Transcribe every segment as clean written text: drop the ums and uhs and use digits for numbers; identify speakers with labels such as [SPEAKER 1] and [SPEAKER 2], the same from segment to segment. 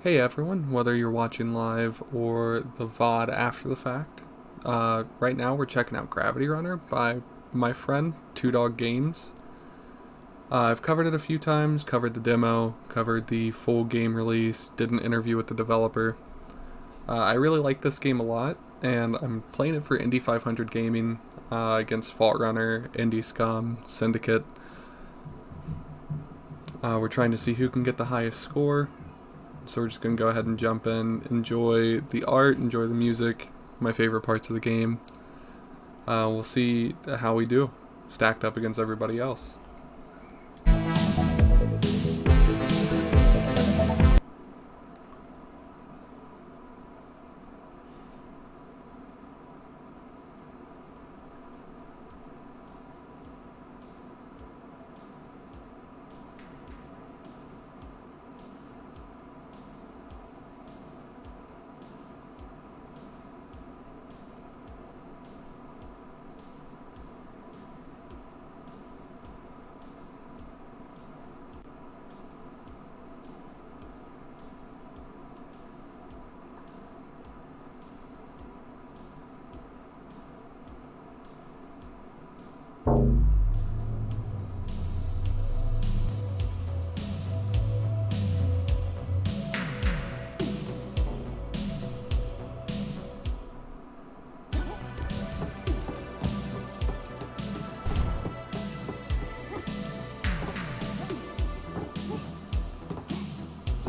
[SPEAKER 1] Hey everyone, whether you're watching live or the VOD after the fact, right now we're checking out Gravity Runner by my friend, Two Dog Games. I've covered it a few times, covered the demo, covered the full game release, did an interview with the developer. I really like this game a lot, and I'm playing it for Indy 500 Gaming against Fault Runner, Indie Scum, Syndicate. We're trying to see who can get the highest score. So we're just going to go ahead and jump in, enjoy the art, enjoy the music, my favorite parts of the game. We'll see how we do, stacked up against everybody else.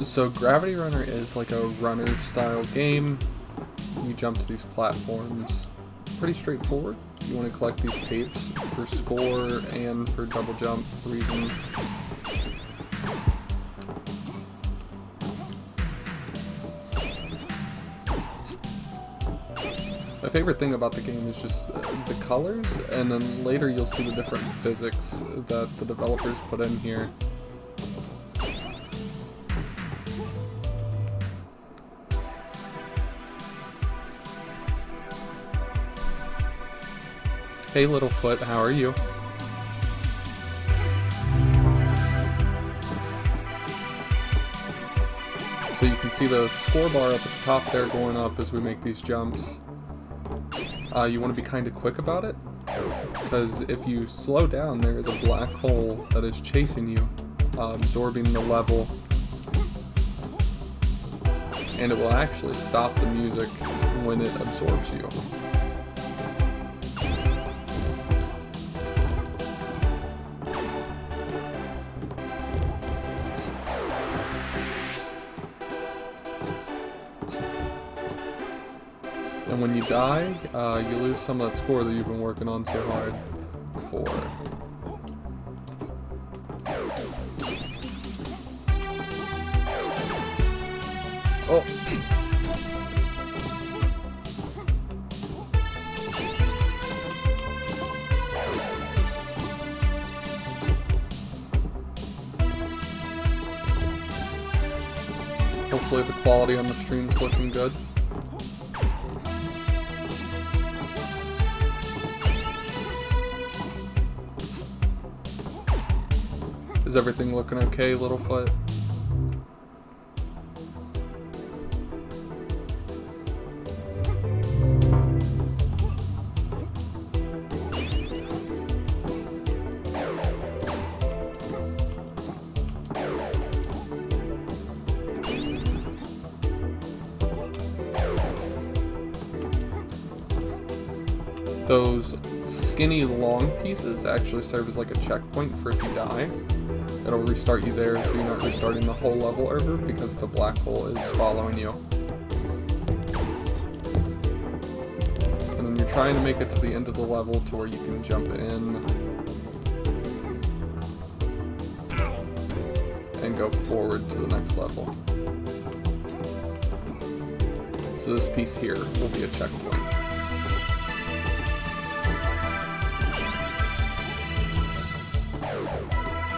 [SPEAKER 1] So Gravity Runner is like a runner style game. You jump to these platforms. Pretty straightforward. You want to collect these tapes for score and for double jump reasons. My favorite thing about the game is just the colors, and then later you'll see the different physics that the developers put in here. Hey Littlefoot, how are you? So you can see the score bar up at the top there going up as we make these jumps. You want to be kind of quick about it, because if you slow down, there is a black hole that is chasing you, absorbing the level, and it will actually stop the music when it absorbs you. And when you die, you lose some of that score that you've been working on so hard for. Oh! Hopefully the quality on the stream's looking good. Is everything looking okay, Littlefoot? Those skinny long pieces actually serve as like a checkpoint for if you die. It'll restart you there, so you're not restarting the whole level over because the black hole is following you. And then you're trying to make it to the end of the level to where you can jump in and go forward to the next level. So this piece here will be a checkpoint.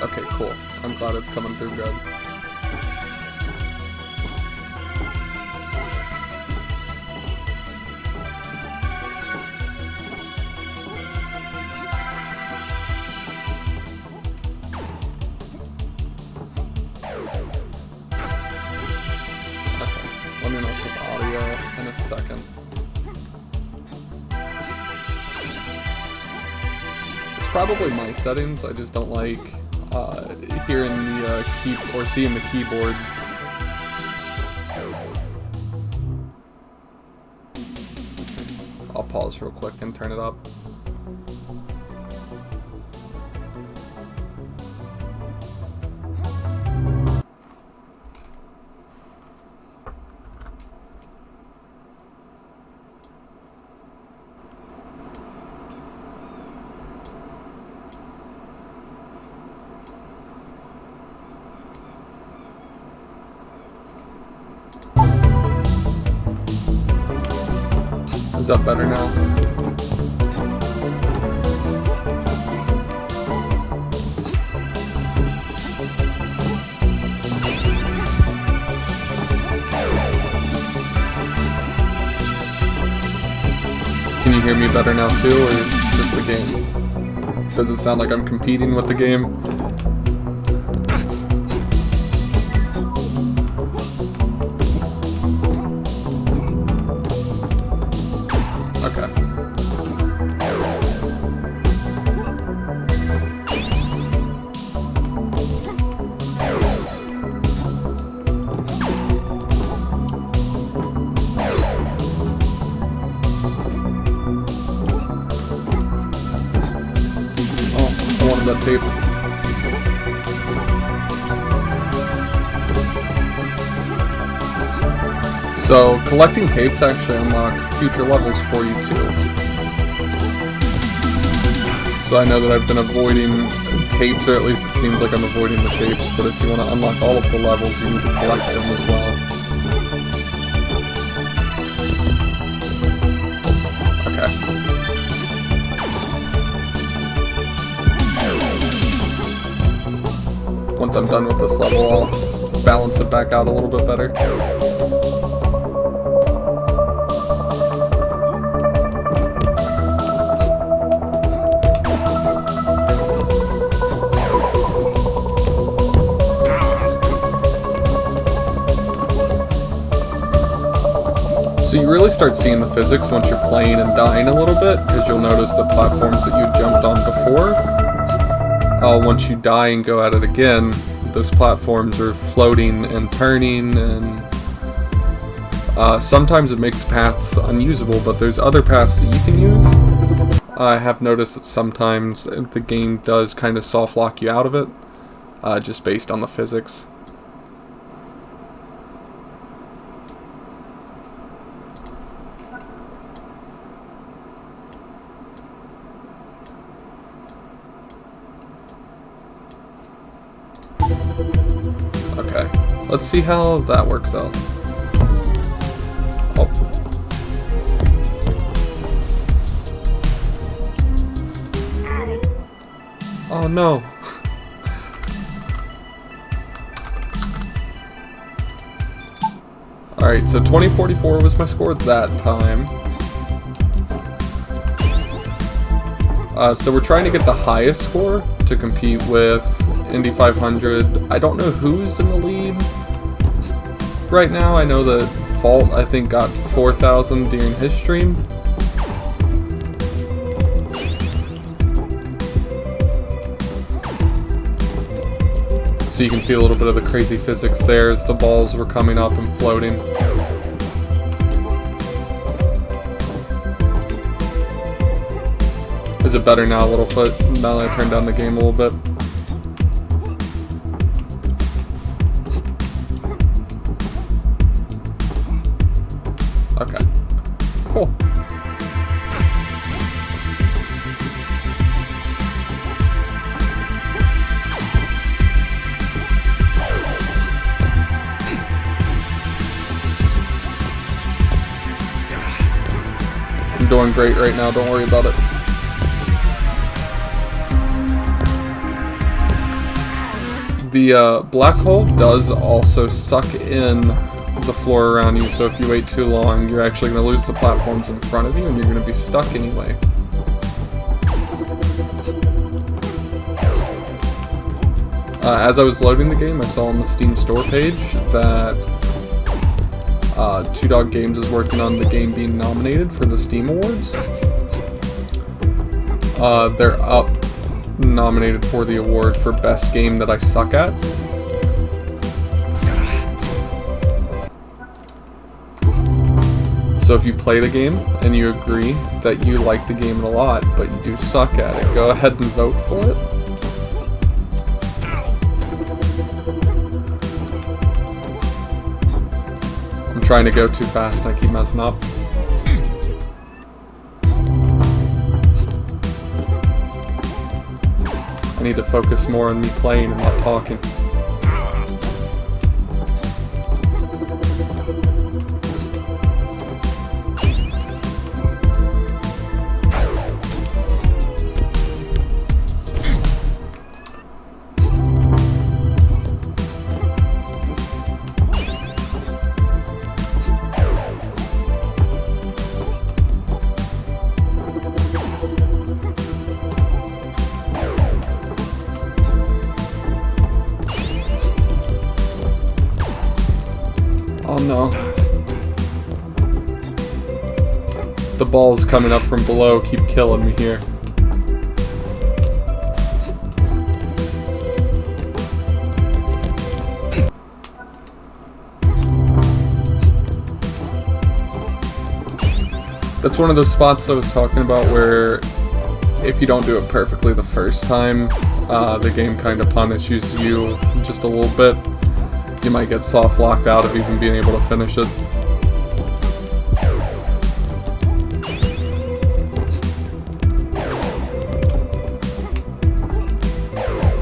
[SPEAKER 1] Okay, cool. I'm glad it's coming through good. joining us with audio in a second. It's probably my settings. I just don't like hearing the or seeing the keyboard. I'll pause real quick and turn it up. Is that better now? Can you hear me better now too, or just the game? Does it sound like I'm competing with the game? That tape. So collecting tapes actually unlock future levels for you too. So I know that I've been avoiding tapes, or at least it seems like I'm avoiding the tapes, but if you want to unlock all of the levels, you need to collect them as well. Okay. Once I'm done with this level, I'll balance it back out a little bit better. So you really start seeing the physics once you're playing and dying a little bit, because you'll notice the platforms that you jumped on before. Once you die and go at it again, those platforms are floating and turning, and sometimes it makes paths unusable, but there's other paths that you can use. I have noticed that sometimes the game does kind of soft lock you out of it, just based on the physics. Okay, let's see how that works out. Oh. Oh no. Alright, so 2044 was my score that time. So we're trying to get the highest score to compete with Indy 500. I don't know who's in the lead right now. I know that Fault, I think, got 4,000 during his stream. So you can see a little bit of the crazy physics there as the balls were coming up and floating. Is it better now, Littlefoot, now that I turned down the game a little bit? Okay. Cool. I'm doing great right now, don't worry about it. The black hole does also suck in the floor around you, so if you wait too long, you're actually going to lose the platforms in front of you, and you're going to be stuck anyway. As I was loading the game, I saw on the Steam store page that Two Dog Games is working on the game being nominated for the Steam Awards. They're up nominated for the award for Best Game That I Suck At. So if you play the game and you agree that you like the game a lot, but you do suck at it, go ahead and vote for it. I'm trying to go too fast and I keep messing up. I need to focus more on me playing and not talking. Oh no. The balls coming up from below keep killing me here. That's one of those spots I was talking about where if you don't do it perfectly the first time, the game kind of punishes you just a little bit. You might get soft locked out of even being able to finish it.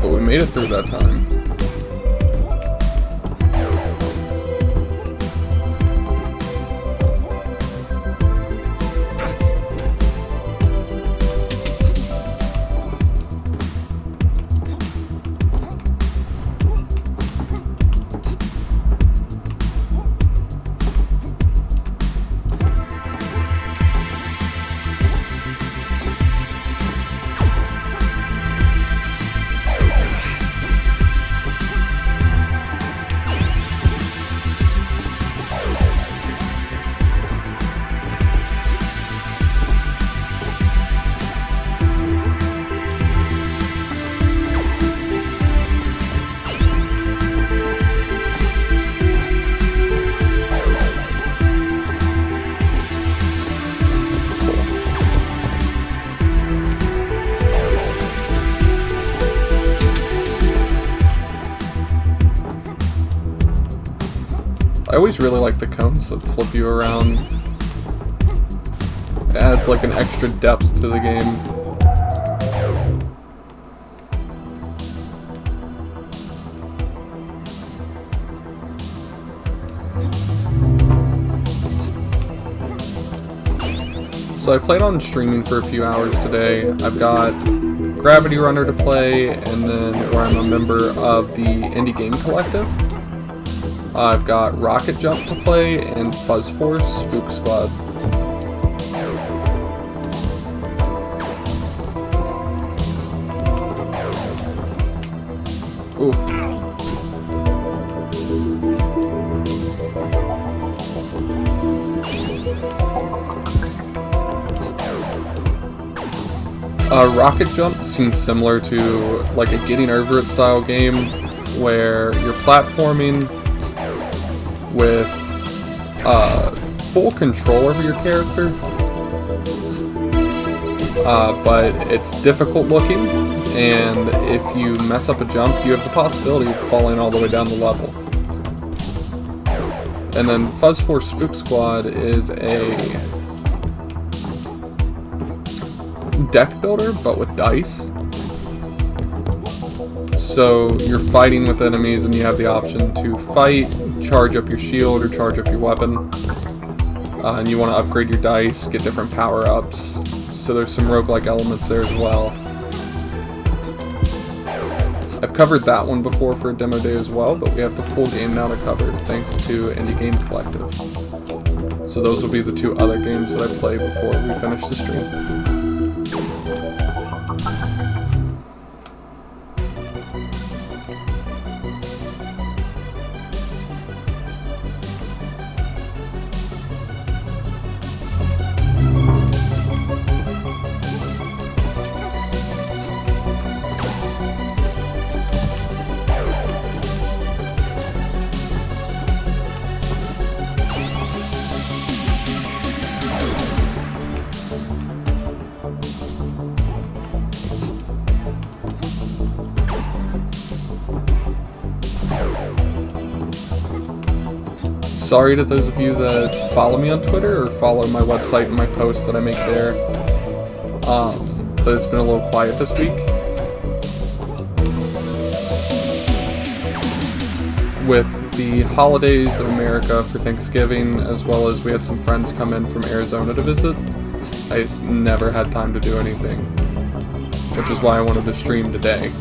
[SPEAKER 1] But we made it through that time. I always really like the cones that flip you around. It adds like an extra depth to the game. So I played on streaming for a few hours today. I've got Gravity Runner to play, and then where I'm a member of the Indie Game Collective. I've got Rocket Jump to play and Fuzz Force Spook Squad. Ooh. Rocket Jump seems similar to like a Getting Over It style game where you're platforming with full control over your character, but it's difficult looking, and if you mess up a jump, you have the possibility of falling all the way down the level. And then Fuzz Force Spook Squad is a deck builder, but with dice. So you're fighting with enemies and you have the option to fight, charge up your shield, or charge up your weapon. And you want to upgrade your dice, get different power-ups. So there's some roguelike elements there as well. I've covered that one before for a demo day as well, but we have the full game now to cover thanks to Indie Game Collective. So those will be the two other games that I play before we finish the stream. sorry to those of you that follow me on Twitter or follow my website and my posts that I make there. But it's been a little quiet this week. With the holidays in America for Thanksgiving, as well as we had some friends come in from Arizona to visit, I just never had time to do anything, which is why I wanted to stream today.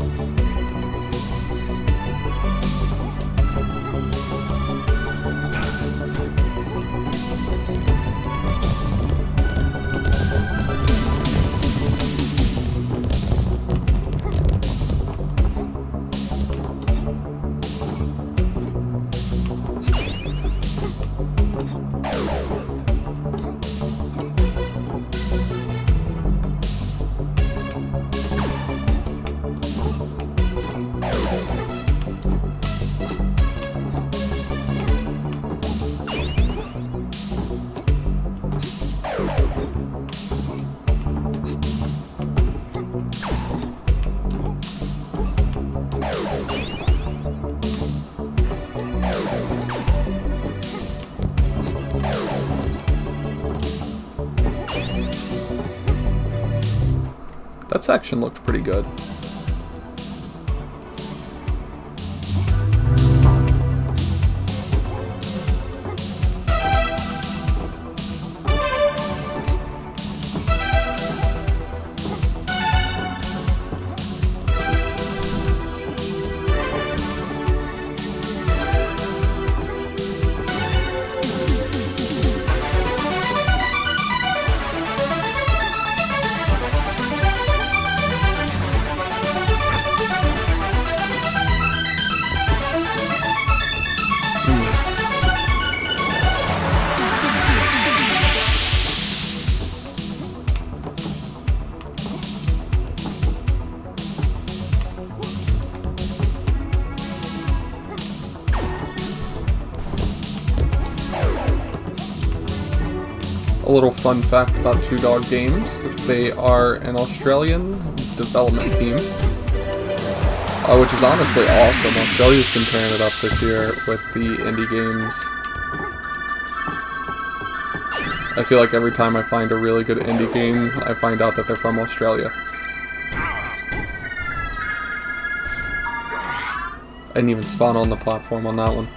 [SPEAKER 1] That section looked pretty good. A little fun fact about Two Dog Games: they are an Australian development team, which is honestly awesome. Australia's been tearing it up this year with the indie games. I feel like every time I find a really good indie game, I find out that they're from Australia. I didn't even spawn on the platform on that one.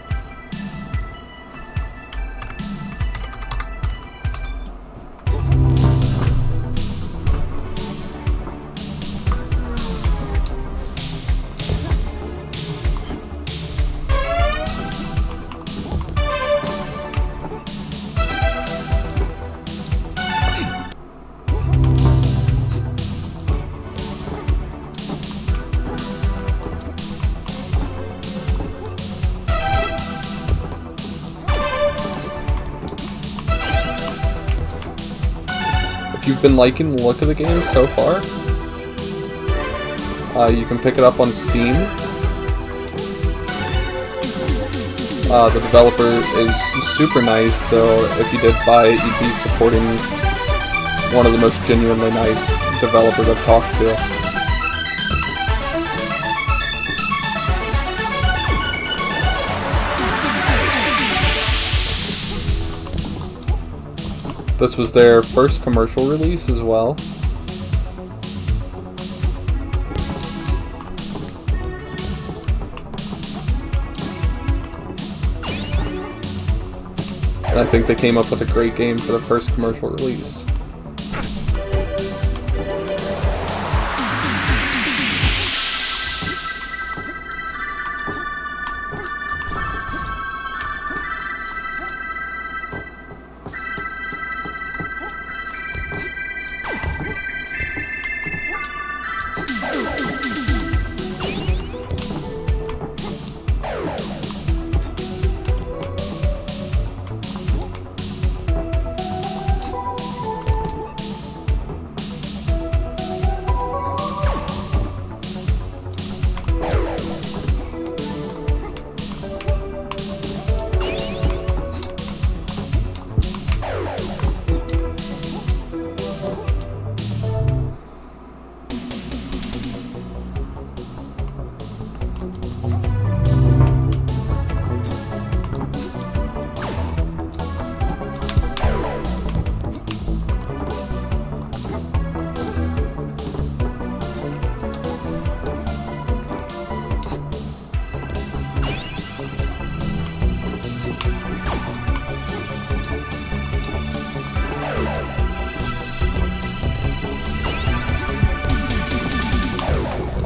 [SPEAKER 1] If you've been liking the look of the game so far, you can pick it up on Steam. The developer is super nice, so if you did buy it, you'd be supporting one of the most genuinely nice developers I've talked to. This was their first commercial release as well. And I think they came up with a great game for the first commercial release.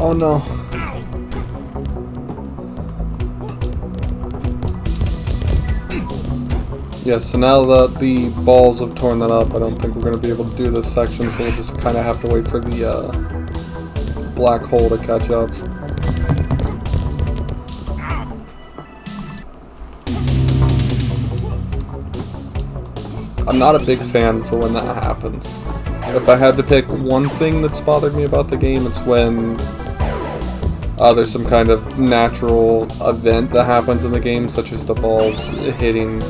[SPEAKER 1] Oh no. Yeah, so now that the balls have torn that up, I don't think we're going to be able to do this section, so we'll just kind of have to wait for the black hole to catch up. I'm not a big fan for when that happens. If I had to pick one thing that's bothered me about the game, it's when there's some kind of natural event that happens in the game, such as the balls hitting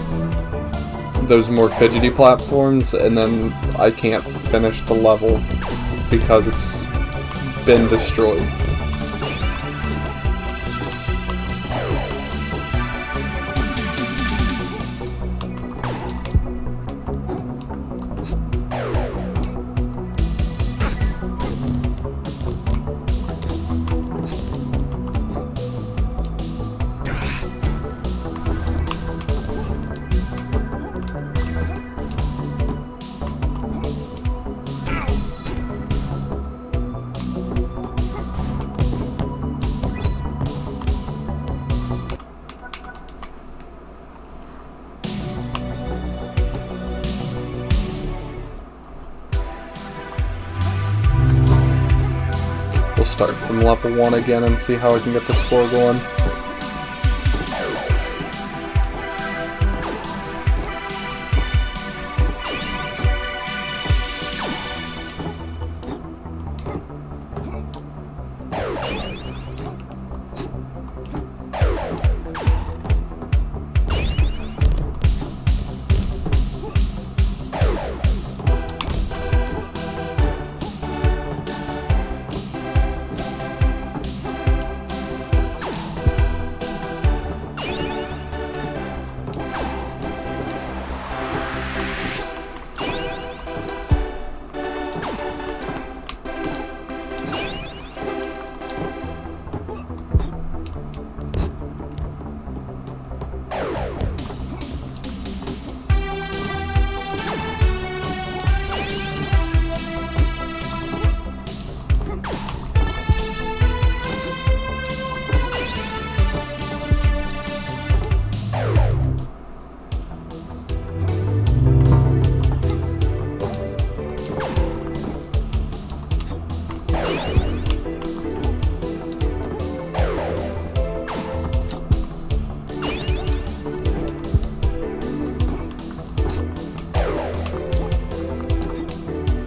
[SPEAKER 1] those more fidgety platforms, and then I can't finish the level because it's been destroyed. We'll start from level 1 again and see how I can get the score going.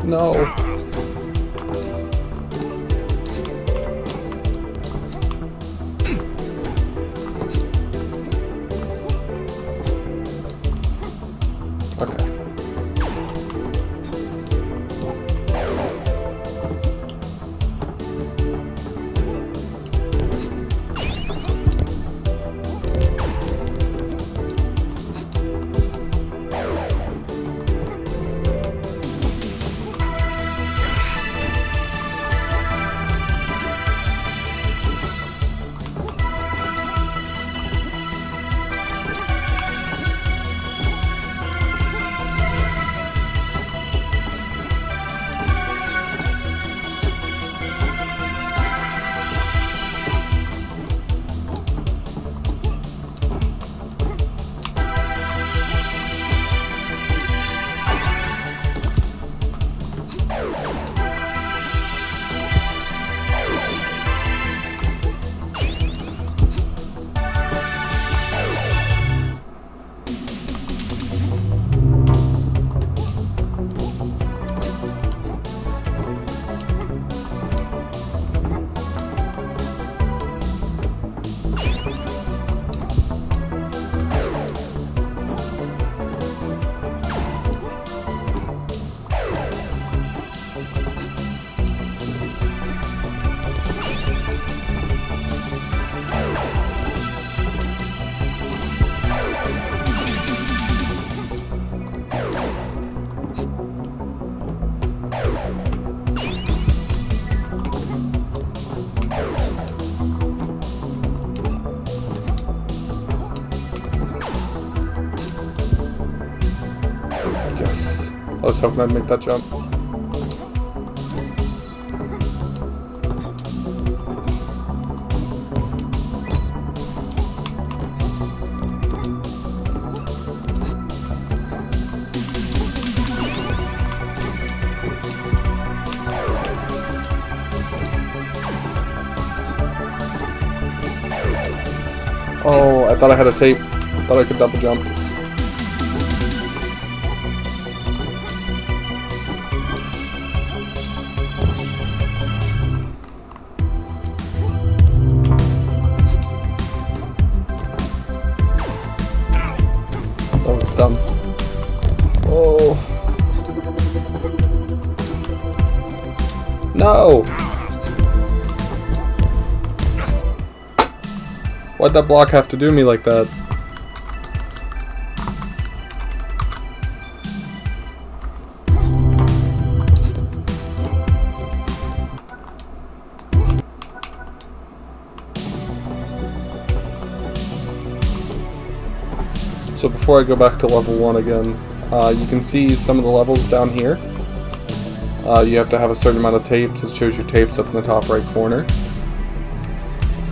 [SPEAKER 1] No. Okay. I was hoping I'd make that jump. thought I had a tape. I thought I could double jump. That was dumb. Oh. No! Why'd that block have to do me like that? So before I go back to level 1 again, you can see some of the levels down here. You have to have a certain amount of tapes. It shows your tapes up in the top right corner.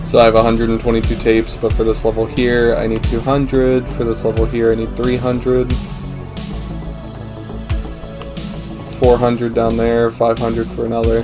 [SPEAKER 1] So I have 122 tapes, but for this level here, I need 200. For this level here, I need 300. 400 down there, 500 for another.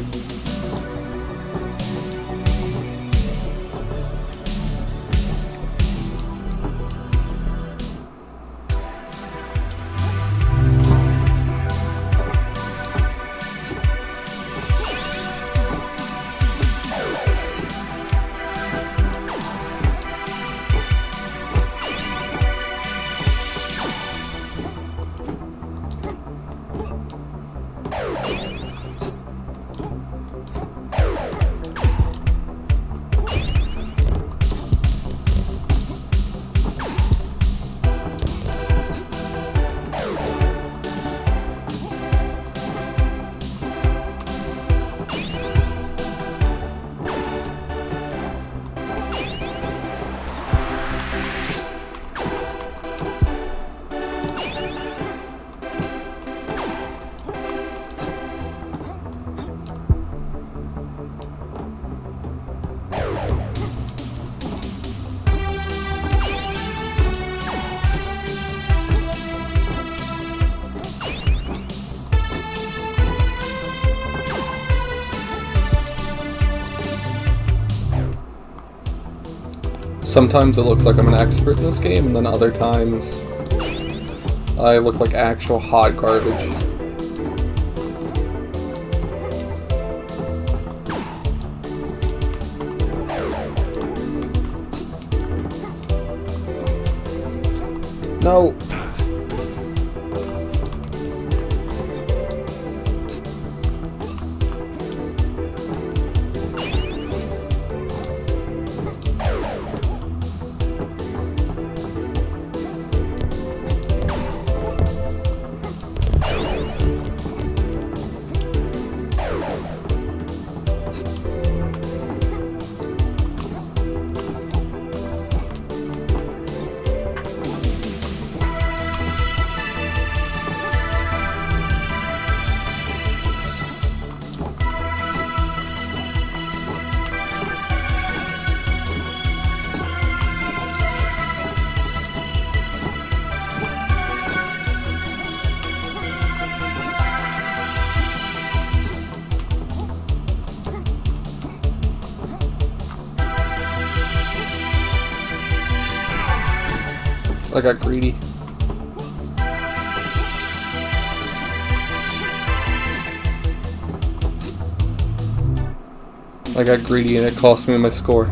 [SPEAKER 1] Sometimes it looks like I'm an expert in this game, and then other times I look like actual hot garbage. No! I got greedy. I got greedy and it cost me my score.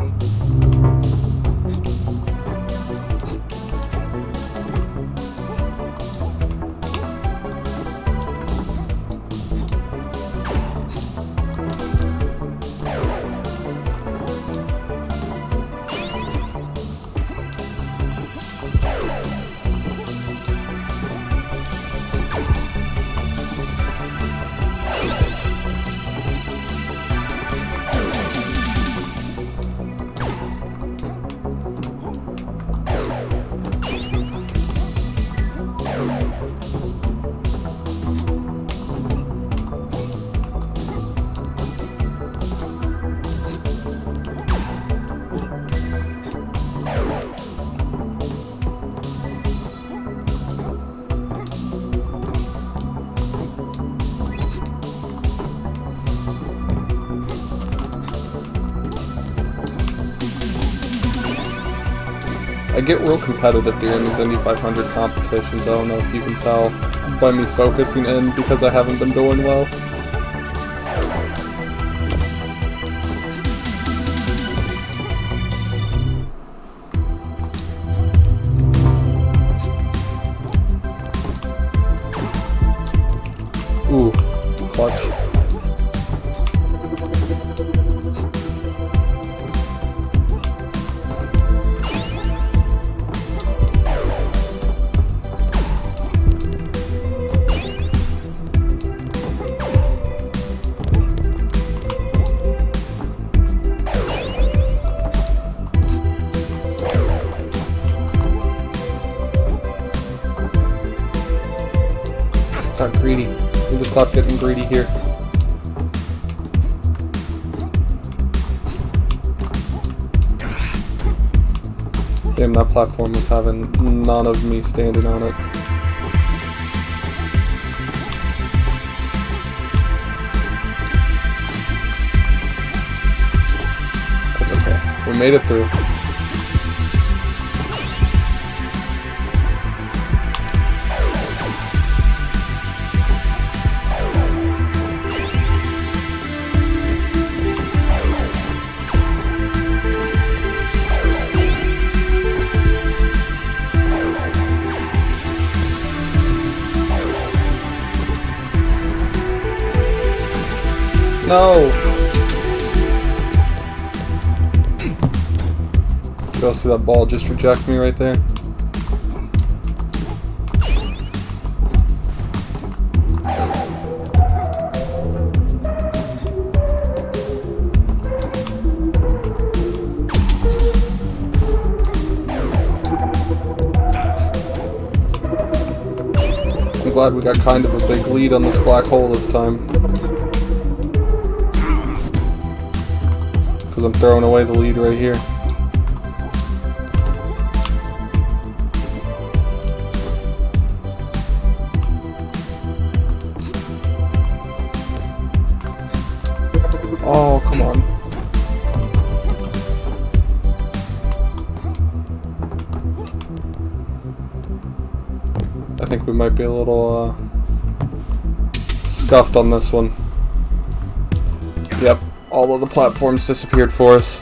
[SPEAKER 1] I get real competitive during these Indy 500 competitions. I don't know if you can tell by me focusing in because I haven't been doing well. Ooh, clutch. Got greedy. Need to stop getting greedy here. Damn, that platform was having none of me standing on it. That's okay. We made it through. No! You all see that ball just reject me right there? I'm glad we got kind of a big lead on this black hole this time. Because I'm throwing away the lead right here. Oh, come on. I think we might be a little scuffed on this one. Yep. All of the platforms disappeared for us.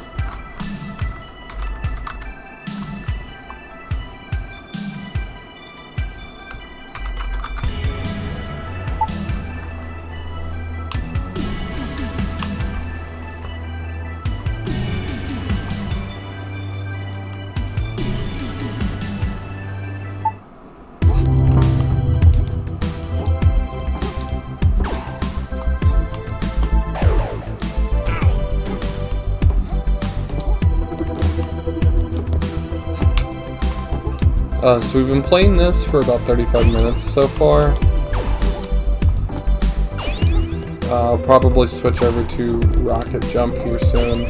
[SPEAKER 1] So we've been playing this for about 35 minutes so far. I'll probably switch over to Rocket Jump here soon.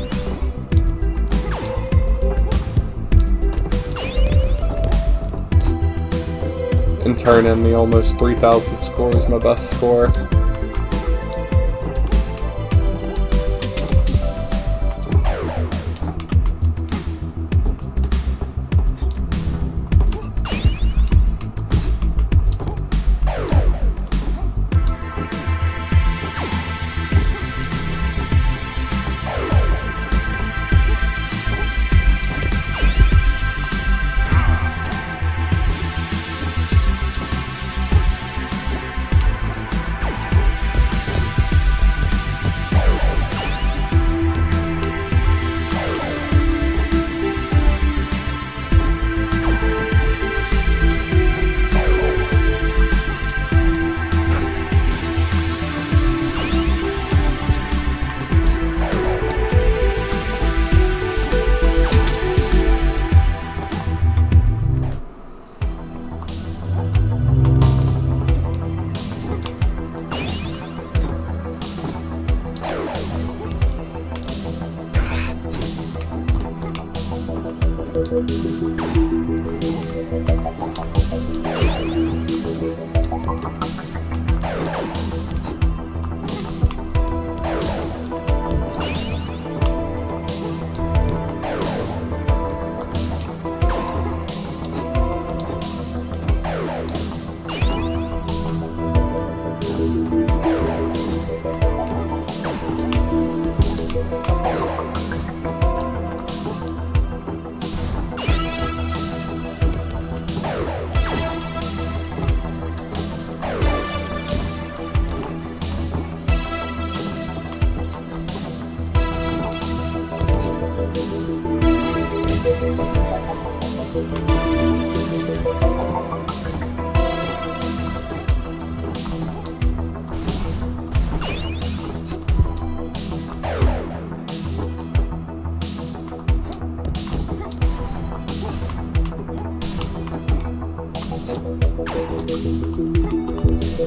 [SPEAKER 1] And turn in the almost 3,000 score as my best score.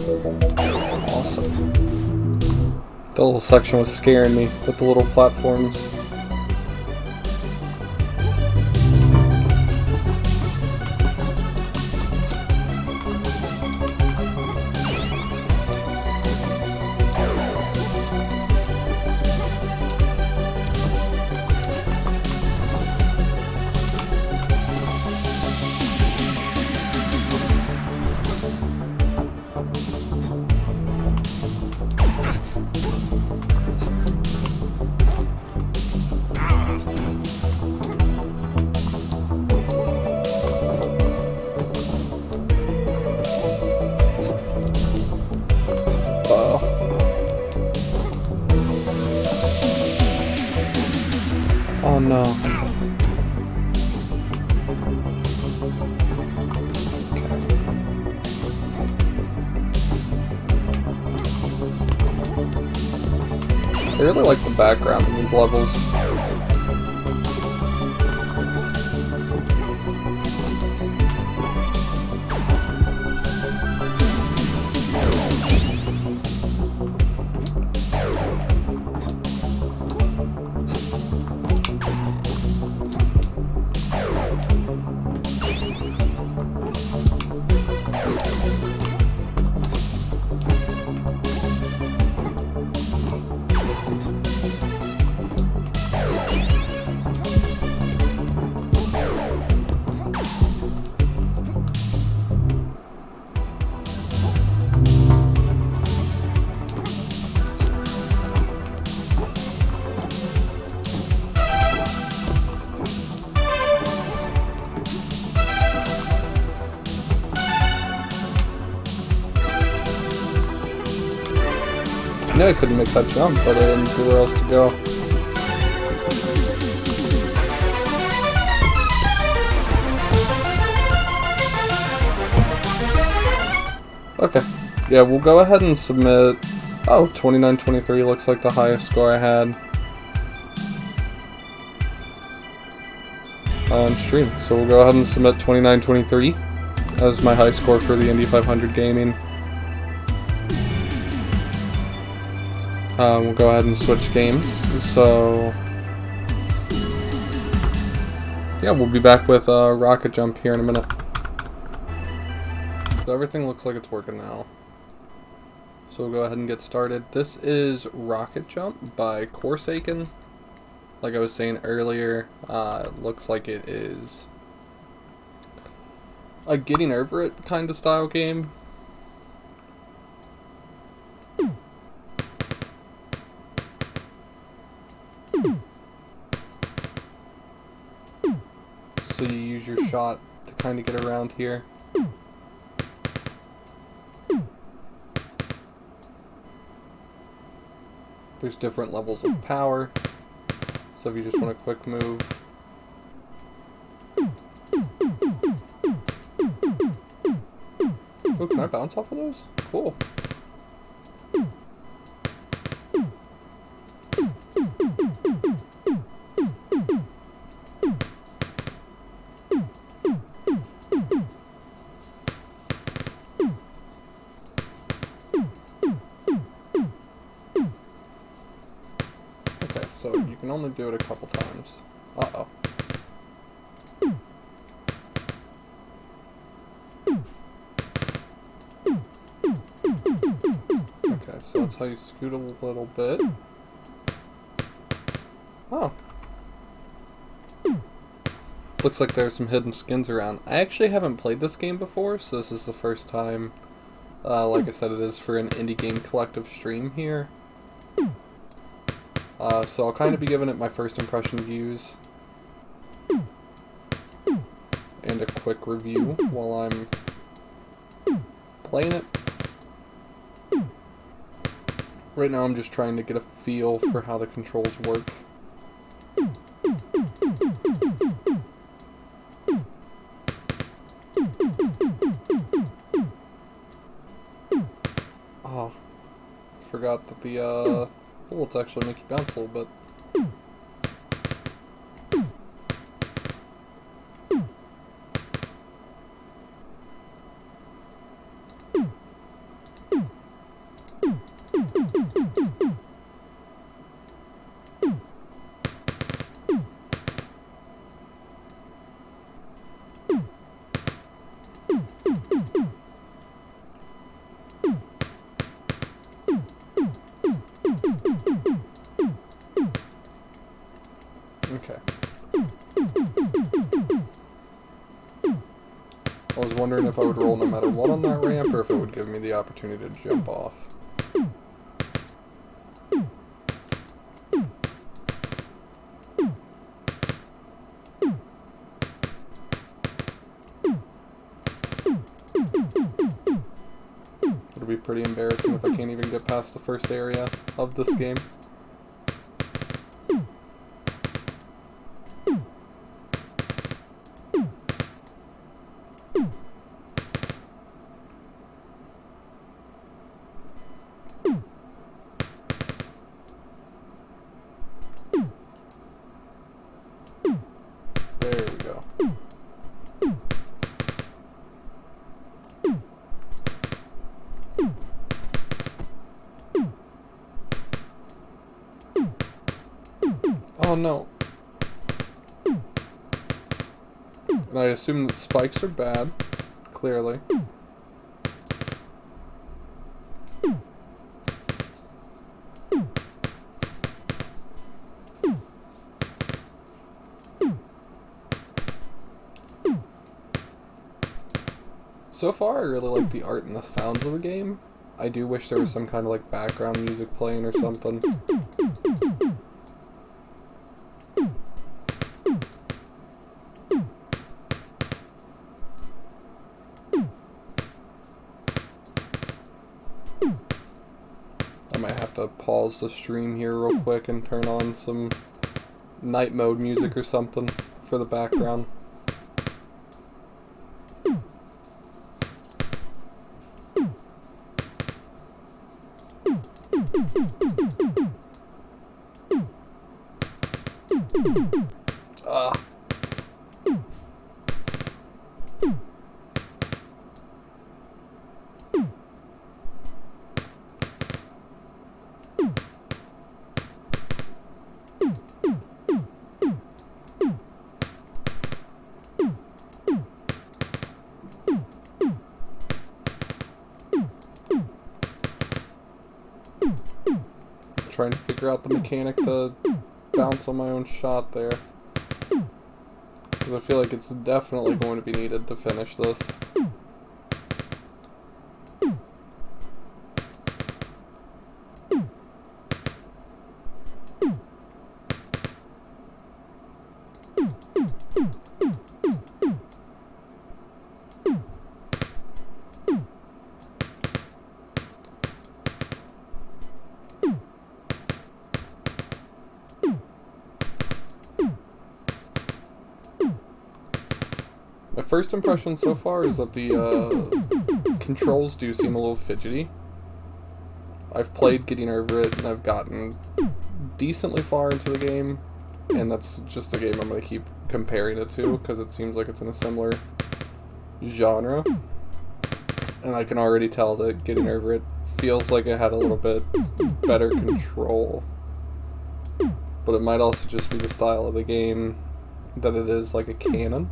[SPEAKER 1] Awesome. The little section was scaring me with the little platforms. Oh no. I really like the background in these levels. I knew I couldn't make that jump, but I didn't see where else to go. Okay. Yeah, we'll go ahead and submit... Oh, 29-23 looks like the highest score I had on stream. So we'll go ahead and submit 29-23 as my high score for the Indy 500 gaming. We'll go ahead and switch games. So, yeah, we'll be back with Rocket Jump here in a minute. So everything looks like it's working now. So we'll go ahead and get started. This is Rocket Jump by Corsaken. Like I was saying earlier, it looks like it is a getting over it kind of style game. So you use your shot to kind of get around here. There's different levels of power. So if you just want a quick move. Oh, can I bounce off of those? Cool. So you can only do it a couple times. Uh-oh. Okay, so that's how you scoot a little bit. Oh. Looks like there's some hidden skins around. I actually haven't played this game before, so this is the first time. Like I said, it is for an indie game collective stream here. So I'll kind of be giving it my first impression views and a quick review while I'm playing it. Right now I'm just trying to get a feel for how the controls work. Oh, forgot that the bullets actually make you bounce a little bit. wondering if I would roll no matter what on that ramp, or if it would give me the opportunity to jump off. It'll be pretty embarrassing if I can't even get past the first area of this game. There we go. Oh no. And I assume that spikes are bad, clearly. So far, I really like the art and the sounds of the game. I do wish there was some kind of like background music playing or something. I might have to pause the stream here real quick and turn on some night mode music or something for the background. Ah. Trying to figure out the mechanic to bounce on my own shot there, because I feel like it's definitely going to be needed to finish this. My first impression so far is that the controls do seem a little fidgety. I've played getting over it, and I've gotten decently far into the game, and that's just the game I'm going to keep comparing it to, because it seems like it's in a similar genre. And I can already tell that getting over it feels like it had a little bit better control. But it might also just be the style of the game, that it is like a cannon.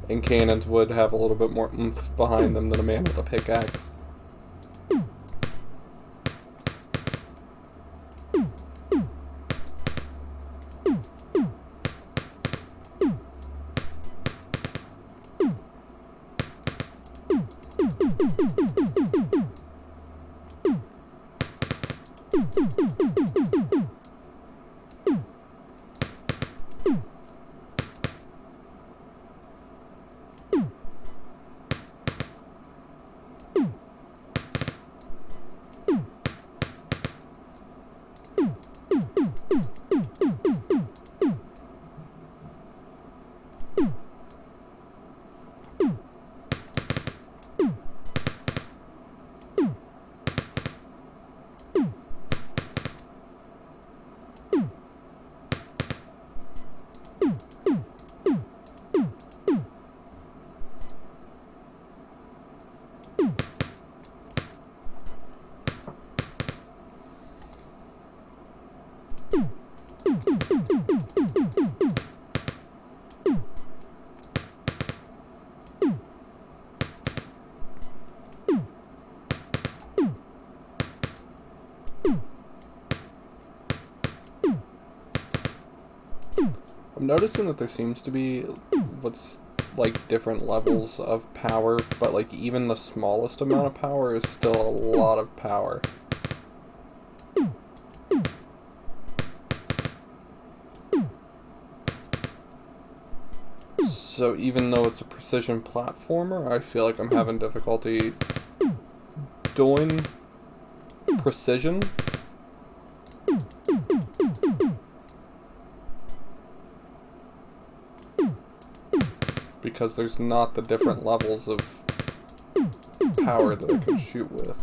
[SPEAKER 1] And cannons would have a little bit more oomph behind them than a man with a pickaxe. noticing that there seems to be what's like different levels of power, but like even the smallest amount of power is still a lot of power. So even though it's a precision platformer, I feel like I'm having difficulty doing precision. Because there's not the different levels of power that I can shoot with.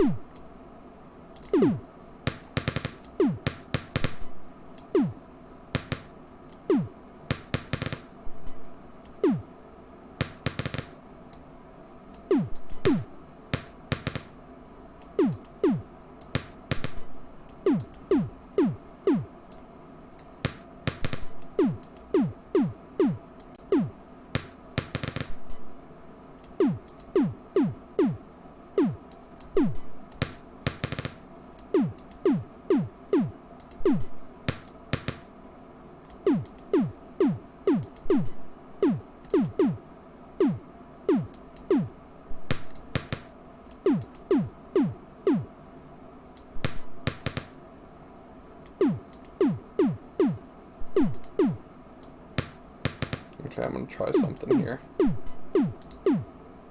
[SPEAKER 1] Okay, I'm gonna try something here.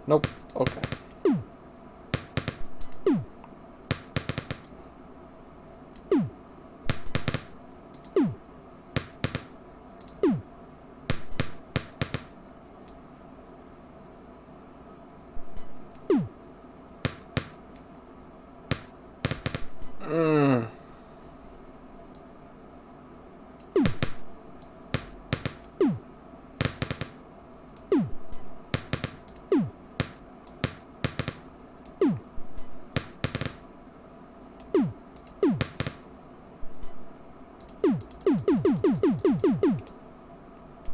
[SPEAKER 1] Nope. Okay.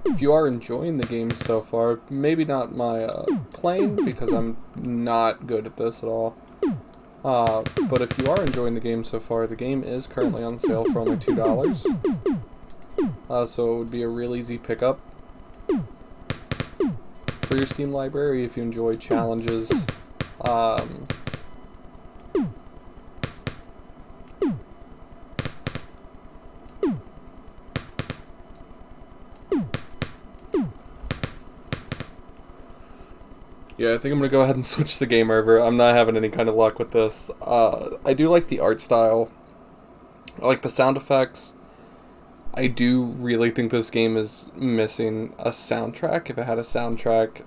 [SPEAKER 1] If you are enjoying the game so far, maybe not my playing, because I'm not good at this at all. But if you are enjoying the game so far, the game is currently on sale for only $2. So it would be a real easy pickup for your Steam library if you enjoy challenges. Yeah, I think I'm going to go ahead and switch the game over. I'm not having any kind of luck with this. I do like the art style. I like the sound effects. I do really think this game is missing a soundtrack. If it had a soundtrack,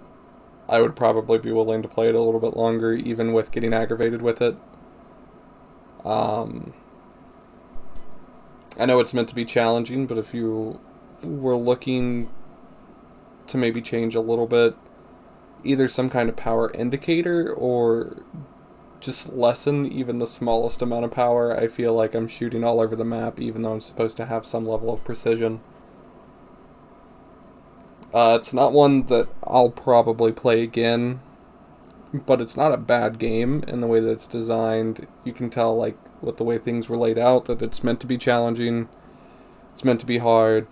[SPEAKER 1] I would probably be willing to play it a little bit longer, even with getting aggravated with it. I know it's meant to be challenging, but if you were looking to maybe change a little bit, either some kind of power indicator or just lessen even the smallest amount of power, I feel like I'm shooting all over the map even though I'm supposed to have some level of precision. It's not one that I'll probably play again, but it's not a bad game in the way that it's designed. You can tell, like, with the way things were laid out, that it's meant to be challenging, it's meant to be hard,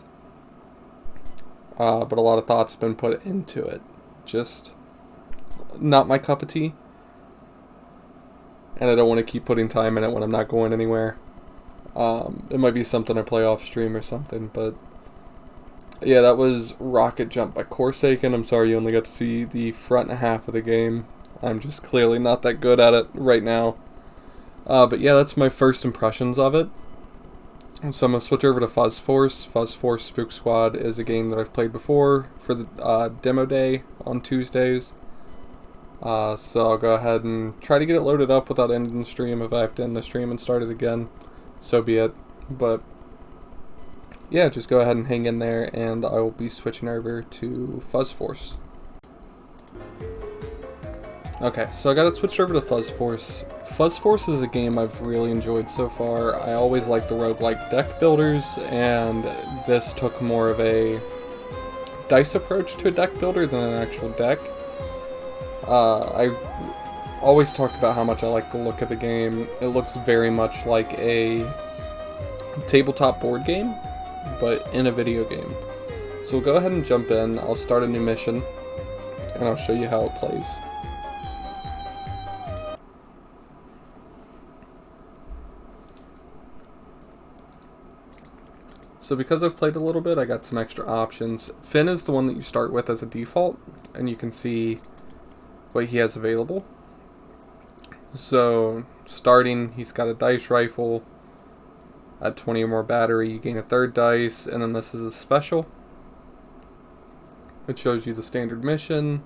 [SPEAKER 1] but a lot of thought's been put into it. Just not my cup of tea, and I don't want to keep putting time in it when I'm not going anywhere. It might be something I play off stream or something, but yeah, that was Rocket Jump by Corsaken. I'm sorry you only got to see the front half of the game. I'm just clearly not that good at it right now. But yeah, that's my first impressions of it. So I'm going to switch over to Fuzz Force. Fuzz Force Spook Squad is a game that I've played before for the demo day on Tuesdays. So I'll go ahead and try to get it loaded up without ending the stream. If I have to end the stream and start it again, so be it. But yeah, just go ahead and hang in there, and I will be switching over to Fuzz Force. Okay, so I got it switched over to Fuzz Force. Fuzz Force is a game I've really enjoyed so far. I always like the roguelike deck builders, and this took more of a dice approach to a deck builder than an actual deck. I've always talked about how much I like the look of the game. It looks very much like a tabletop board game, but in a video game. So we'll go ahead and jump in. I'll start a new mission, and I'll show you how it plays. So because I've played a little bit, I got some extra options. Finn is the one that you start with as a default, and you can see what he has available. So starting, he's got a dice rifle. Add 20 or more battery, you gain a third dice, and then this is a special. It shows you the standard mission,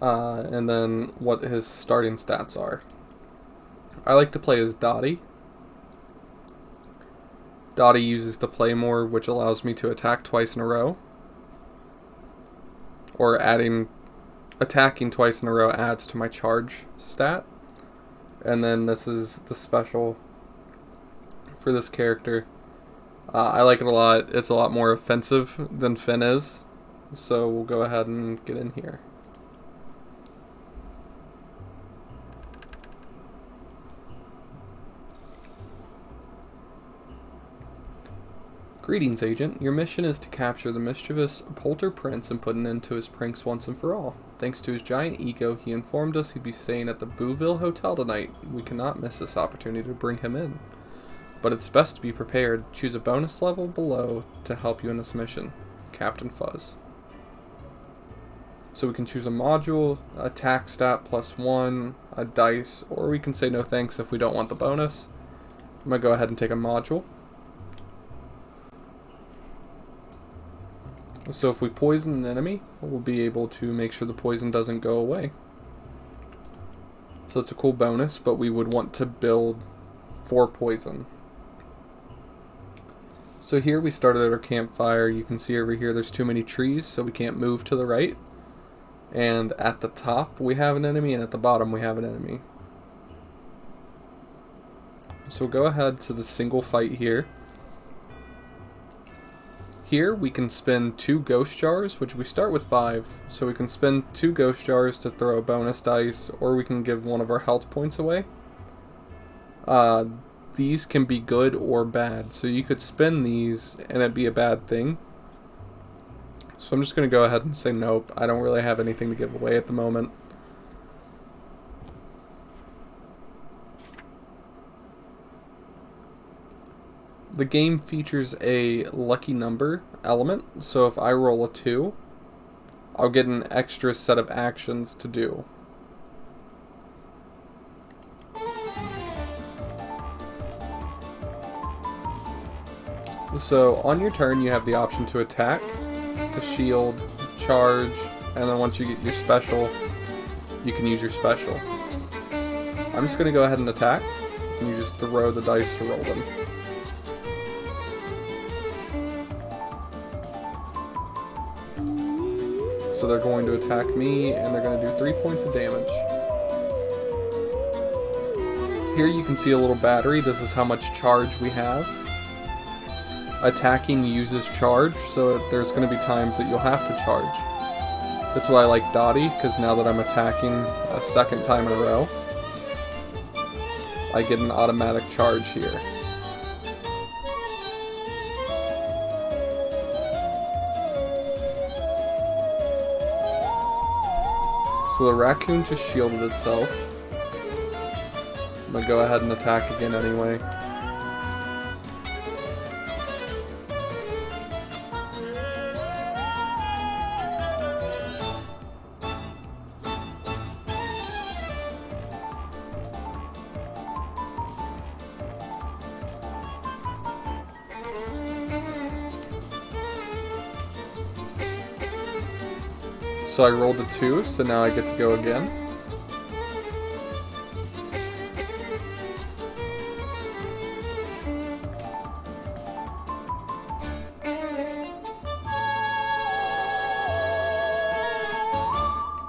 [SPEAKER 1] and then what his starting stats are. I like to play as Dottie. Dottie uses the play more, which allows me to attack twice in a row. Or attacking twice in a row adds to my charge stat. And then this is the special for this character. I like it a lot. It's a lot more offensive than Finn is. So we'll go ahead and get in here. Greetings, Agent. Your mission is to capture the mischievous Polter Prince and put an end to his pranks once and for all. Thanks to his giant ego, he informed us he'd be staying at the Bouville Hotel tonight. We cannot miss this opportunity to bring him in. But it's best to be prepared. Choose a bonus level below to help you in this mission. Captain Fuzz. So we can choose a module, attack stat +1, a dice, or we can say no thanks if we don't want the bonus. I'm going to go ahead and take a module. So if we poison an enemy, we'll be able to make sure the poison doesn't go away. So it's a cool bonus, but we would want to build for poison. So here we started at our campfire. You can see over here there's too many trees, so we can't move to the right. And at the top we have an enemy, and at the bottom we have an enemy. So we'll go ahead to the single fight here. Here we can spend 2 ghost jars, which we start with 5, so we can spend 2 ghost jars to throw a bonus dice, or we can give one of our health points away. These can be good or bad, so you could spend these and it'd be a bad thing. So I'm just going to go ahead and say nope, I don't really have anything to give away at the moment. The game features a lucky number element, so if I roll a 2, I'll get an extra set of actions to do. So on your turn you have the option to attack, to shield, charge, and then once you get your special, you can use your special. I'm just going to go ahead and attack, and you just throw the dice to roll them. So they're going to attack me, and they're going to do 3 points of damage. Here you can see a little battery. This is how much charge we have. Attacking uses charge, so there's going to be times that you'll have to charge. That's why I like Dottie, because now that I'm attacking a second time in a row, I get an automatic charge here. So the raccoon just shielded itself. I'm gonna go ahead and attack again anyway. So I rolled a 2, so now I get to go again.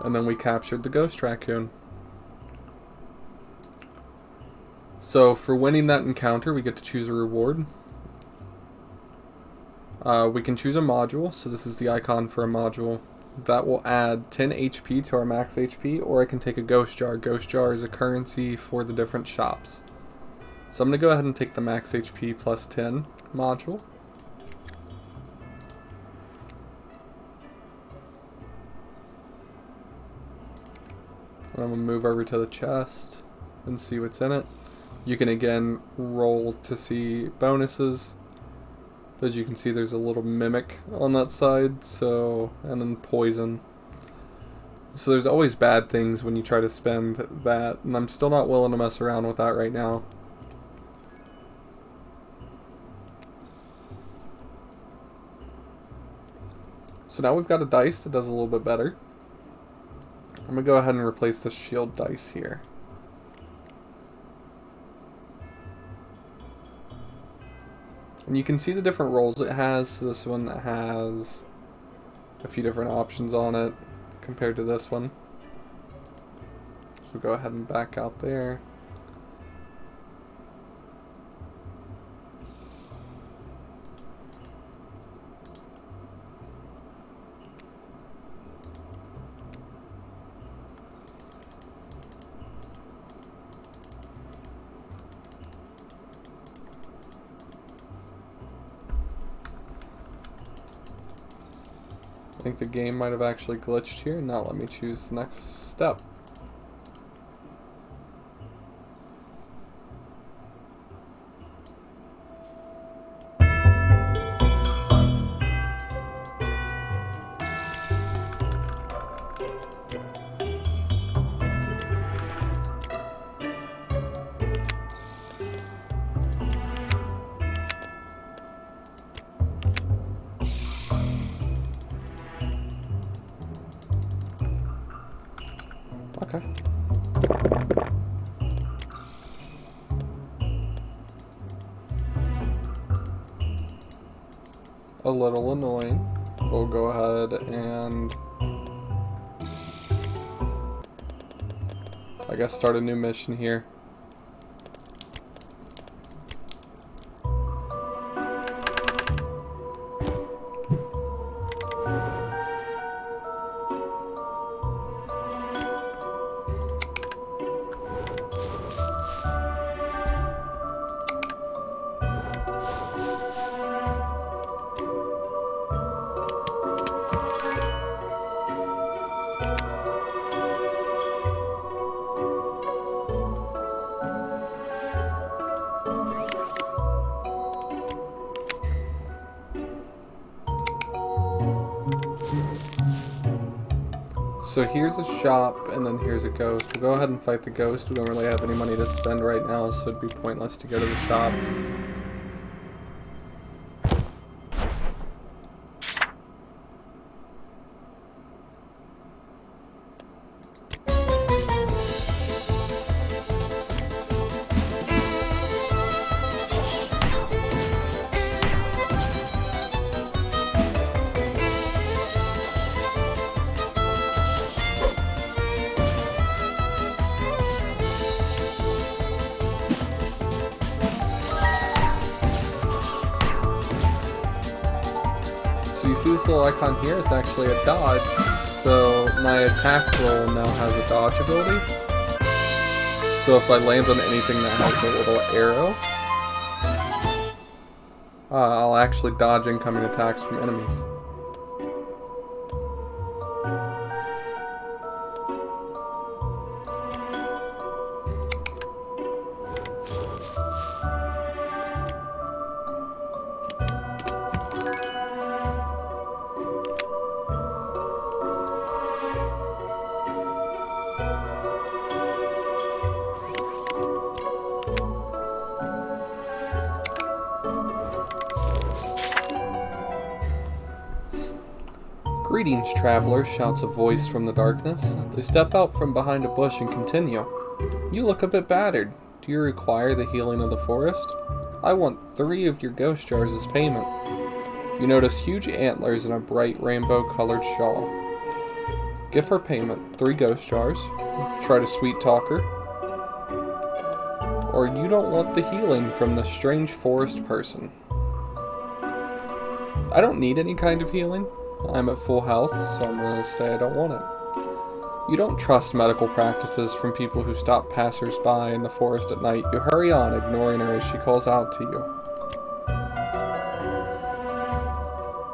[SPEAKER 1] And then we captured the ghost raccoon. So for winning that encounter, we get to choose a reward. We can choose a module, so this is the icon for a module. That will add 10 HP to our max HP, or I can take a ghost jar. Ghost jar is a currency for the different shops. So I'm going to go ahead and take the max HP plus 10 module. And I'm going to move over to the chest and see what's in it. You can again roll to see bonuses. As you can see, there's a little mimic on that side, so, and then poison. So there's always bad things when you try to spend that, and I'm still not willing to mess around with that right now. So now we've got a dice that does a little bit better. I'm going to go ahead and replace the shield dice here. And you can see the different rolls it has. So this one has a few different options on it compared to this one. So we'll go ahead and back out there. I think the game might have actually glitched here and not let me choose the next step. Okay. A little annoying. We'll go ahead and I guess start a new mission here. So here's a shop, and then here's a ghost. We'll go ahead and fight the ghost. We don't really have any money to spend right now, so it'd be pointless to go to the shop. So you see this little icon here? It's actually a dodge. So my attack roll now has a dodge ability. So if I land on anything that has a little arrow, I'll actually dodge incoming attacks from enemies. "Greetings, traveler," shouts a voice from the darkness. They step out from behind a bush and continue. "You look a bit battered. Do you require the healing of the forest? I want 3 of your ghost jars as payment." You notice huge antlers and a bright rainbow-colored shawl. Give her payment, 3 ghost jars. Try to sweet talk her. Or you don't want the healing from the strange forest person. I don't need any kind of healing. I'm at full health, so I'm going to say I don't want it. You don't trust medical practices from people who stop passers-by in the forest at night. You hurry on, ignoring her as she calls out to you.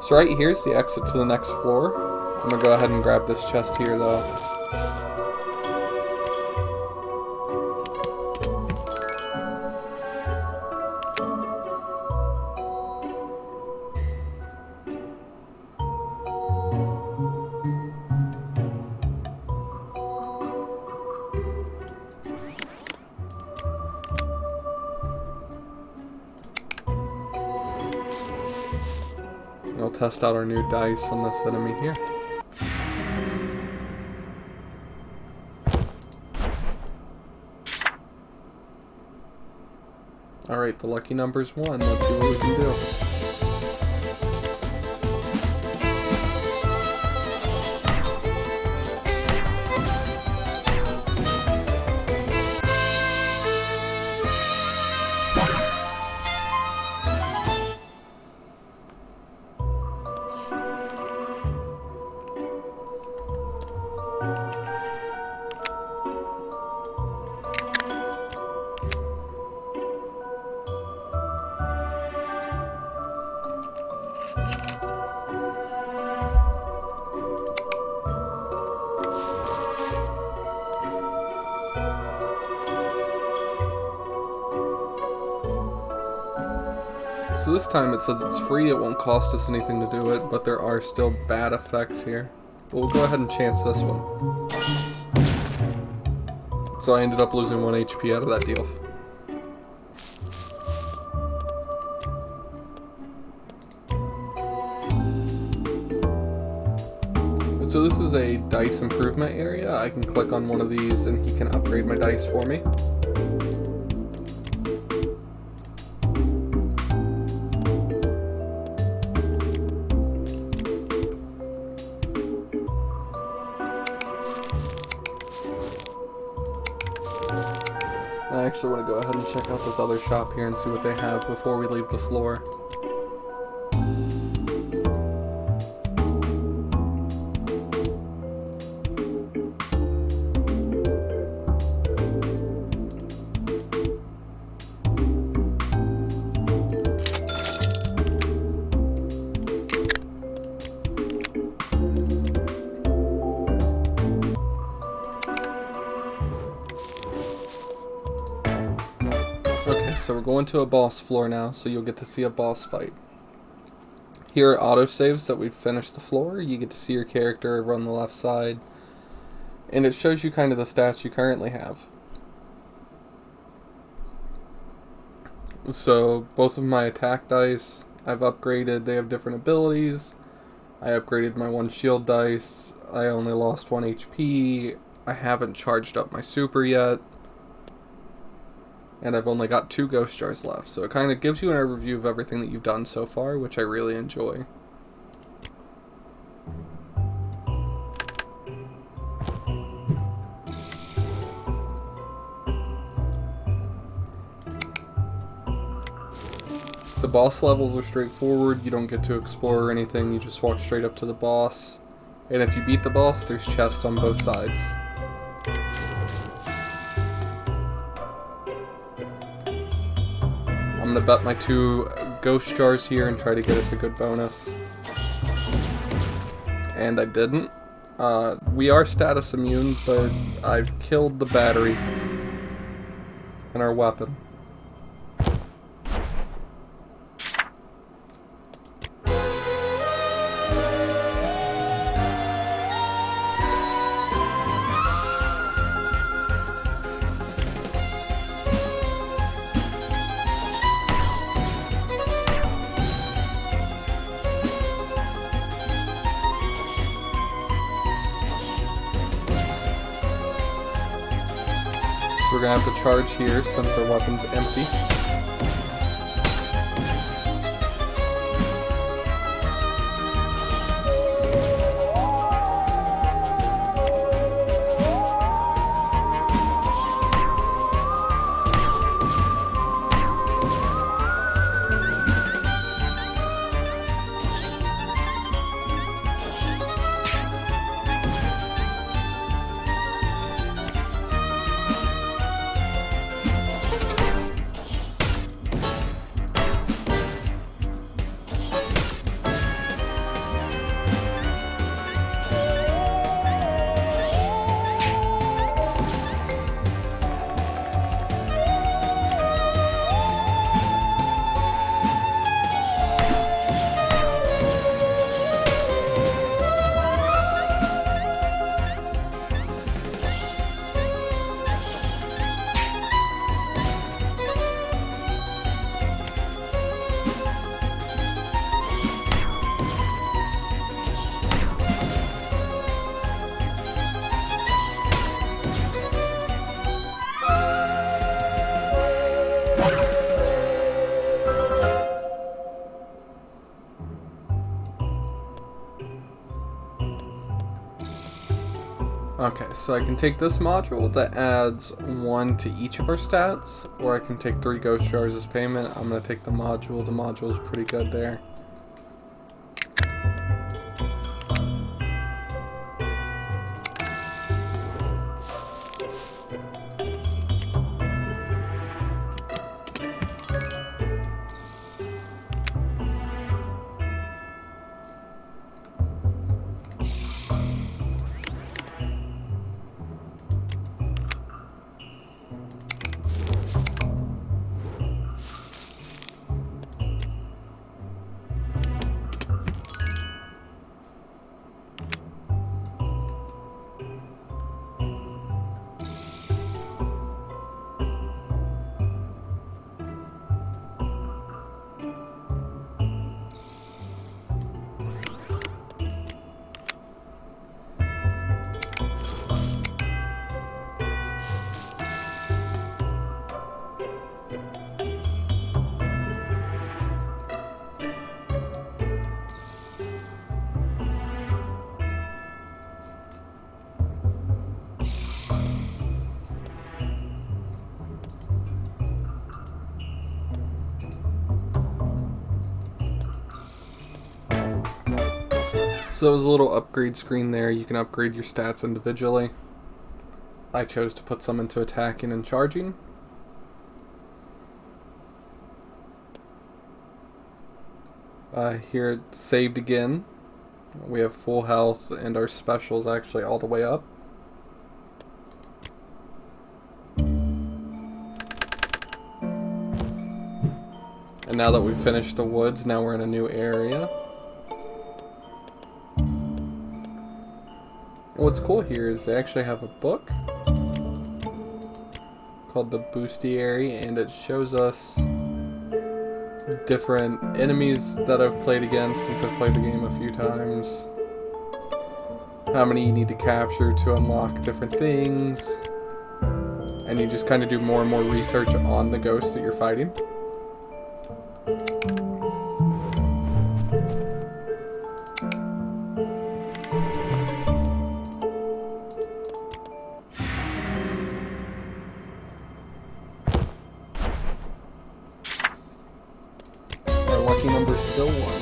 [SPEAKER 1] So right here's the exit to the next floor. I'm going to go ahead and grab this chest here, though. test out our new dice on this enemy here. Alright, the lucky number's 1. Let's see what we can do. So this time it says it's free, it won't cost us anything to do it, but there are still bad effects here. But we'll go ahead and chance this one. So I ended up losing 1 HP out of that deal. So this is a dice improvement area. I can click on one of these and he can upgrade my dice for me. I actually want to go ahead and check out this other shop here and see what they have before we leave the floor. Okay, so we're going to a boss floor now, so you'll get to see a boss fight. Here are autosaves that we've finished the floor. You get to see your character over on the left side, and it shows you kind of the stats you currently have. So both of my attack dice I've upgraded, they have different abilities. I upgraded my 1 shield dice, I only lost 1 HP, I haven't charged up my super yet. And I've only got 2 ghost jars left, so it kind of gives you an overview of everything that you've done so far, which I really enjoy. The boss levels are straightforward, you don't get to explore or anything, you just walk straight up to the boss. And if you beat the boss, there's chests on both sides. I'm gonna bet my 2 ghost jars here and try to get us a good bonus. And I didn't. We are status immune, but I've killed the battery in our weapon. We're gonna have to charge here since our weapon's empty. Okay, so I can take this module that adds 1 to each of our stats, or I can take 3 ghost jars as payment. I'm going to take the module. The module is pretty good there. So there was a little upgrade screen there. You can upgrade your stats individually. I chose to put some into attacking and charging. Here it's saved again. We have full health and our specials actually all the way up. And now that we've finished the woods, now we're in a new area. What's cool here is they actually have a book called the Boostiary, and it shows us different enemies that I've played against since I've played the game a few times, how many you need to capture to unlock different things, and you just kind of do more and more research on the ghosts that you're fighting. Lucky number still 1.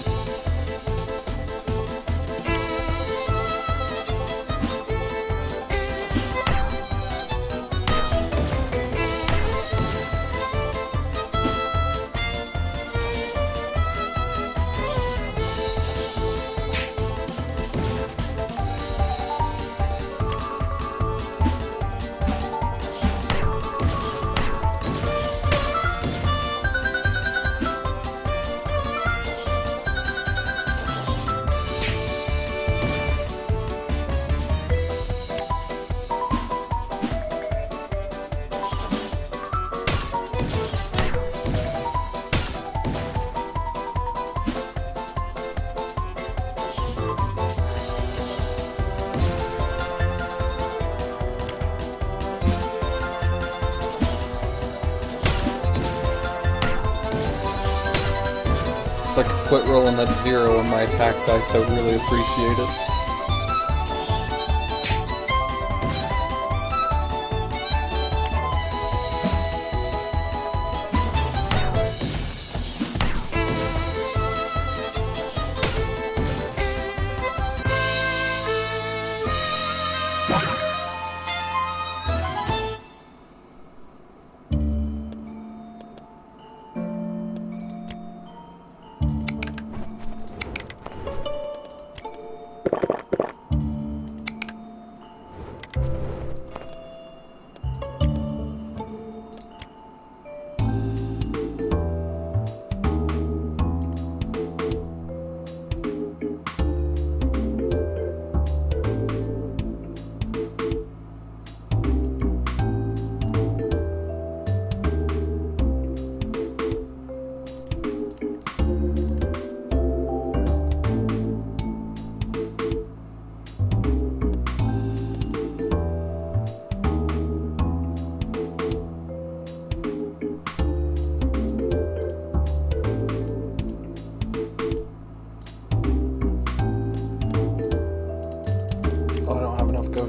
[SPEAKER 1] If I could quit rolling that 0 on my attack dice, I would really appreciate it.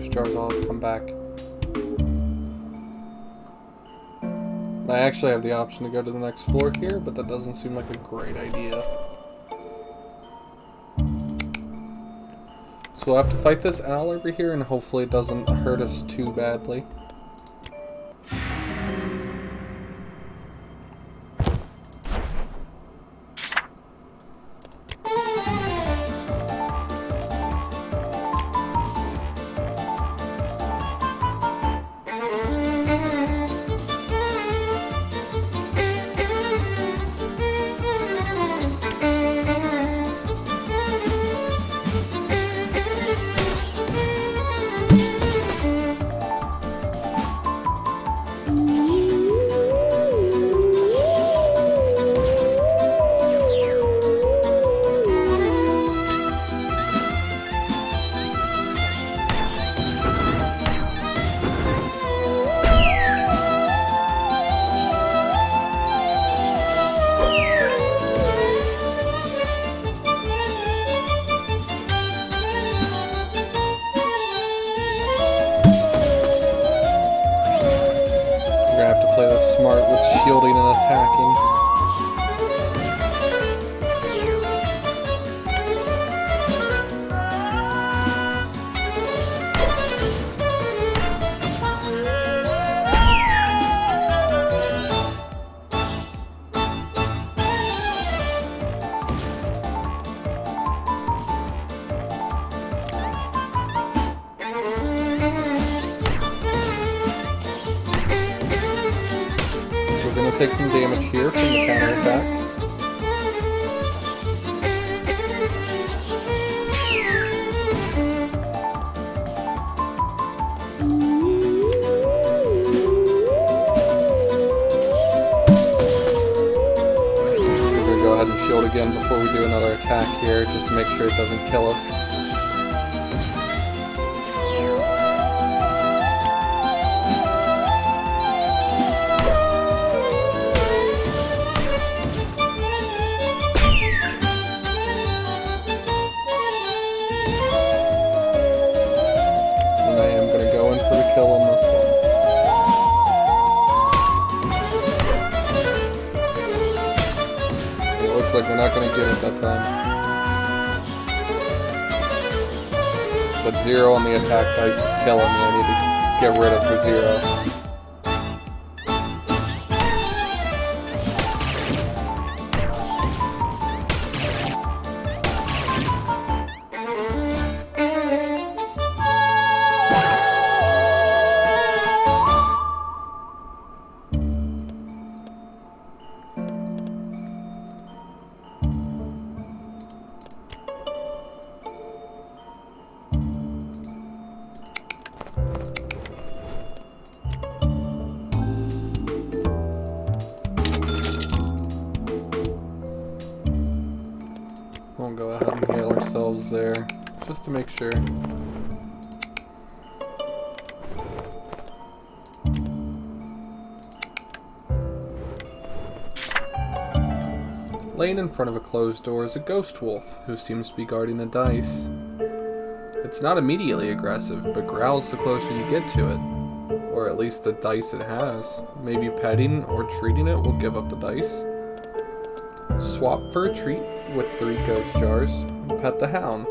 [SPEAKER 1] ghost jars, I'll come back. I actually have the option to go to the next floor here, but that doesn't seem like a great idea. So we'll have to fight this owl over here, and hopefully it doesn't hurt us too badly. Smart with shielding and attacking. We're going to take some damage here from the counter attack. We're going to go ahead and shield again before we do another attack here, just to make sure it doesn't kill us. Kill on this one. It looks like we're not going to get it that time. But 0 on the attack dice is killing me. I need to get rid of the 0. We'll go ahead and heal ourselves there, just to make sure. Laying in front of a closed door is a ghost wolf, who seems to be guarding the dice. It's not immediately aggressive, but growls the closer you get to it. Or at least the dice it has. Maybe petting or treating it will give up the dice. Swap for a treat with 3 ghost jars, and pet the hound.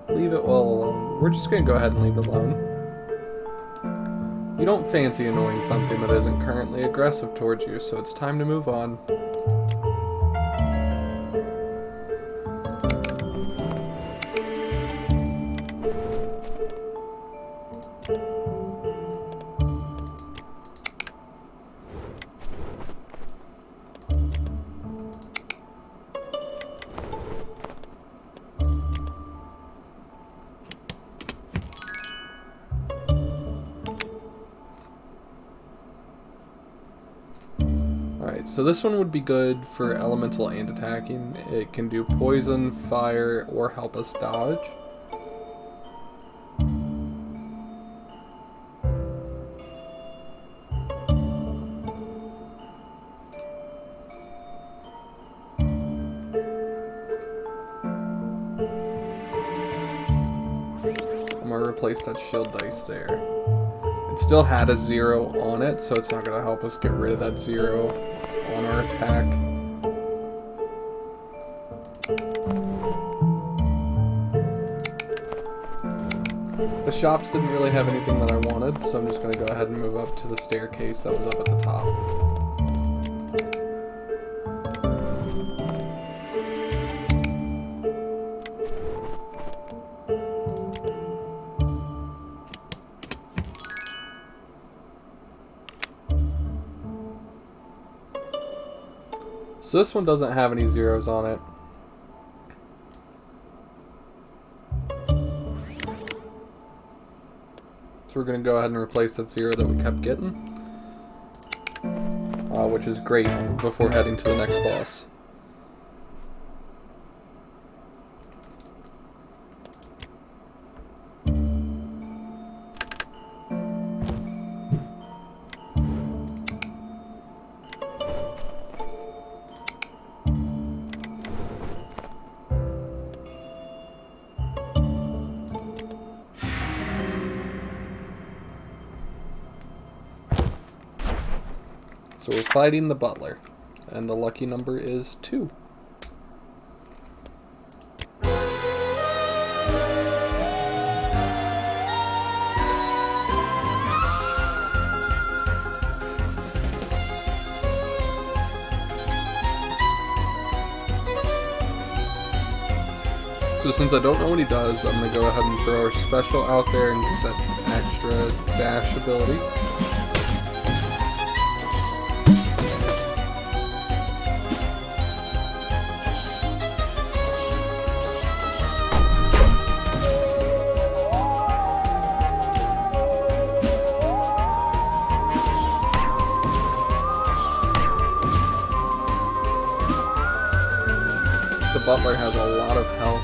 [SPEAKER 1] Leave it well alone. We're just going to go ahead and leave it alone. You don't fancy annoying something that isn't currently aggressive towards you, so it's time to move on. Alright, so this one would be good for elemental and attacking. It can do poison, fire, or help us dodge. I'm going to replace that shield dice there. It still had a 0 on it, so it's not going to help us get rid of that 0 on our attack. The shops didn't really have anything that I wanted, so I'm just going to go ahead and move up to the staircase that was up at the top. So this one doesn't have any 0s on it. So we're going to go ahead and replace that 0 that we kept getting. Which is great before heading to the next boss. So we're fighting the butler, and the lucky number is 2. So since I don't know what he does, I'm going to go ahead and throw our special out there and get that extra dash ability. The butler has a lot of health.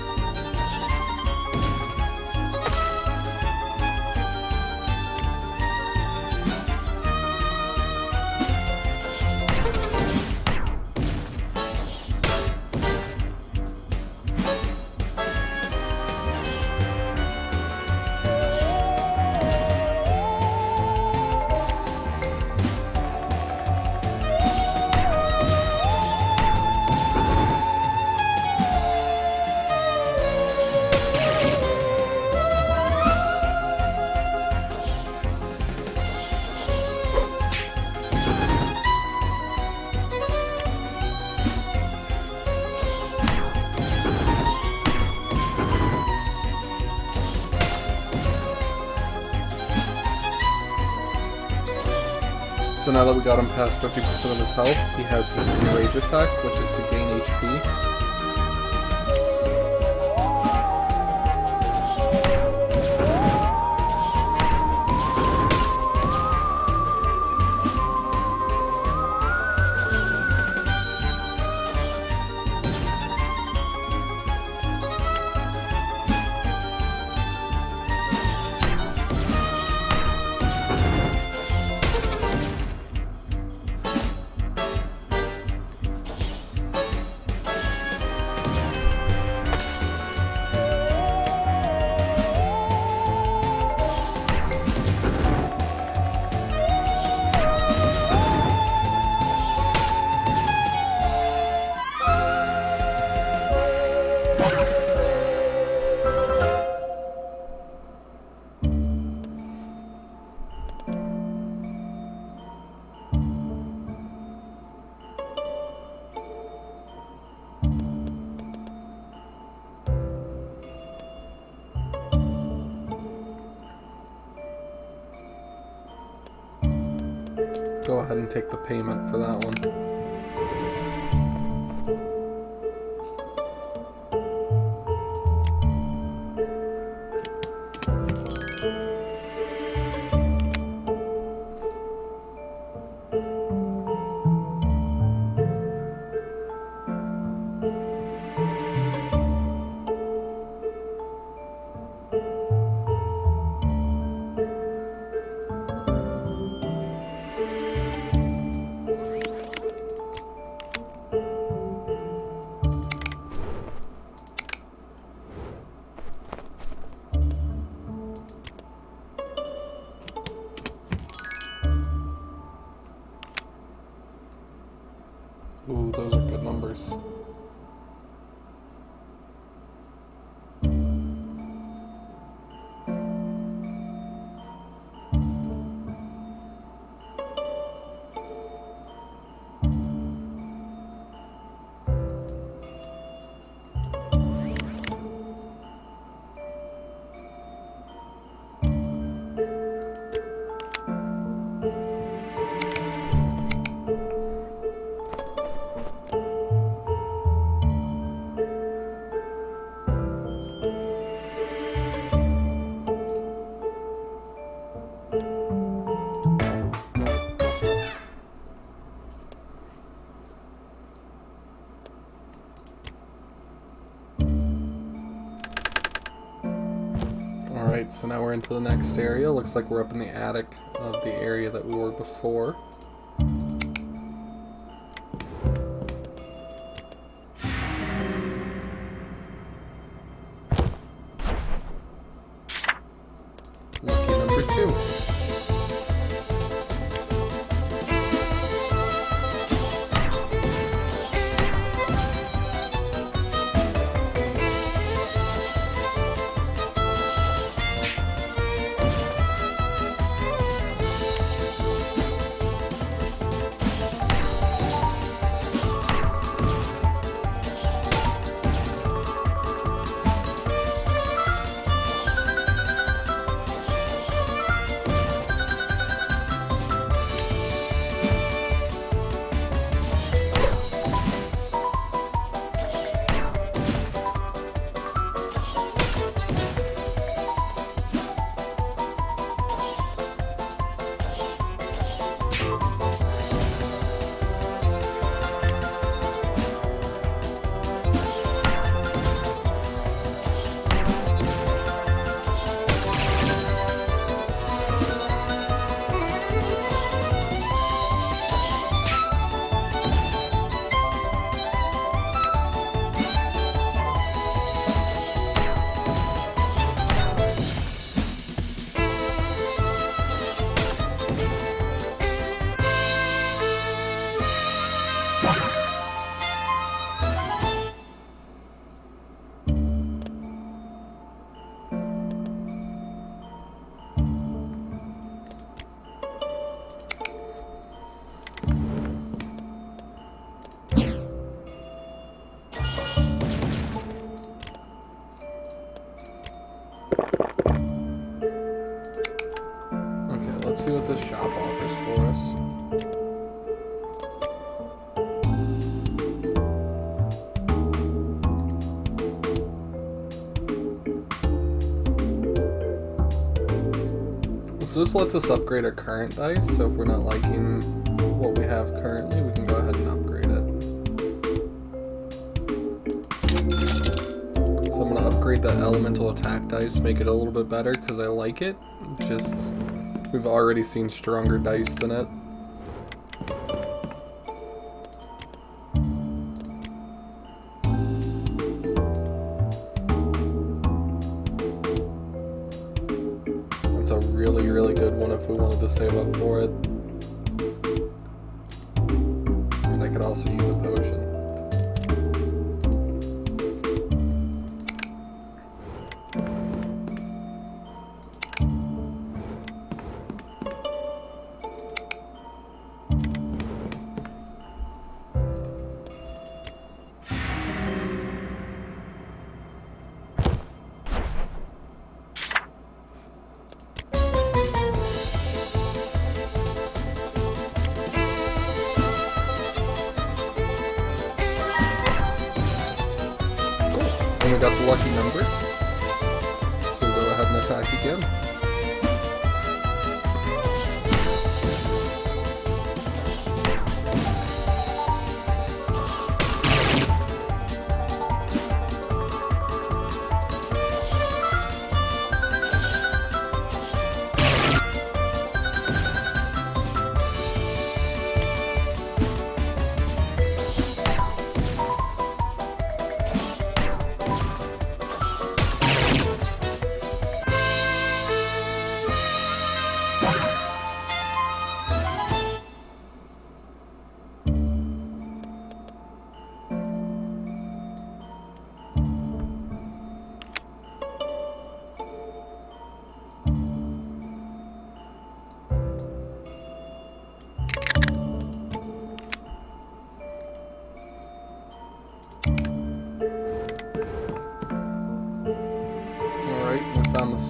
[SPEAKER 1] So now that we got him past 50% of his health, he has his enrage effect, which is to gain HP. Go ahead and take the payment for that one. Ooh, those are good numbers. Alright, so now we're into the next area. Looks like we're up in the attic of the area that we were before. Lucky number 2. Let's see what this shop offers for us. So this lets us upgrade our current dice, so if we're not liking what we have currently, we can go ahead and upgrade it. So I'm going to upgrade the elemental attack dice, make it a little bit better because I like it. Just, we've already seen stronger dice than it. That's a really, really good one if we wanted to save up for it. And I could also use a potion. And we got the lucky number, so we'll go ahead and attack again.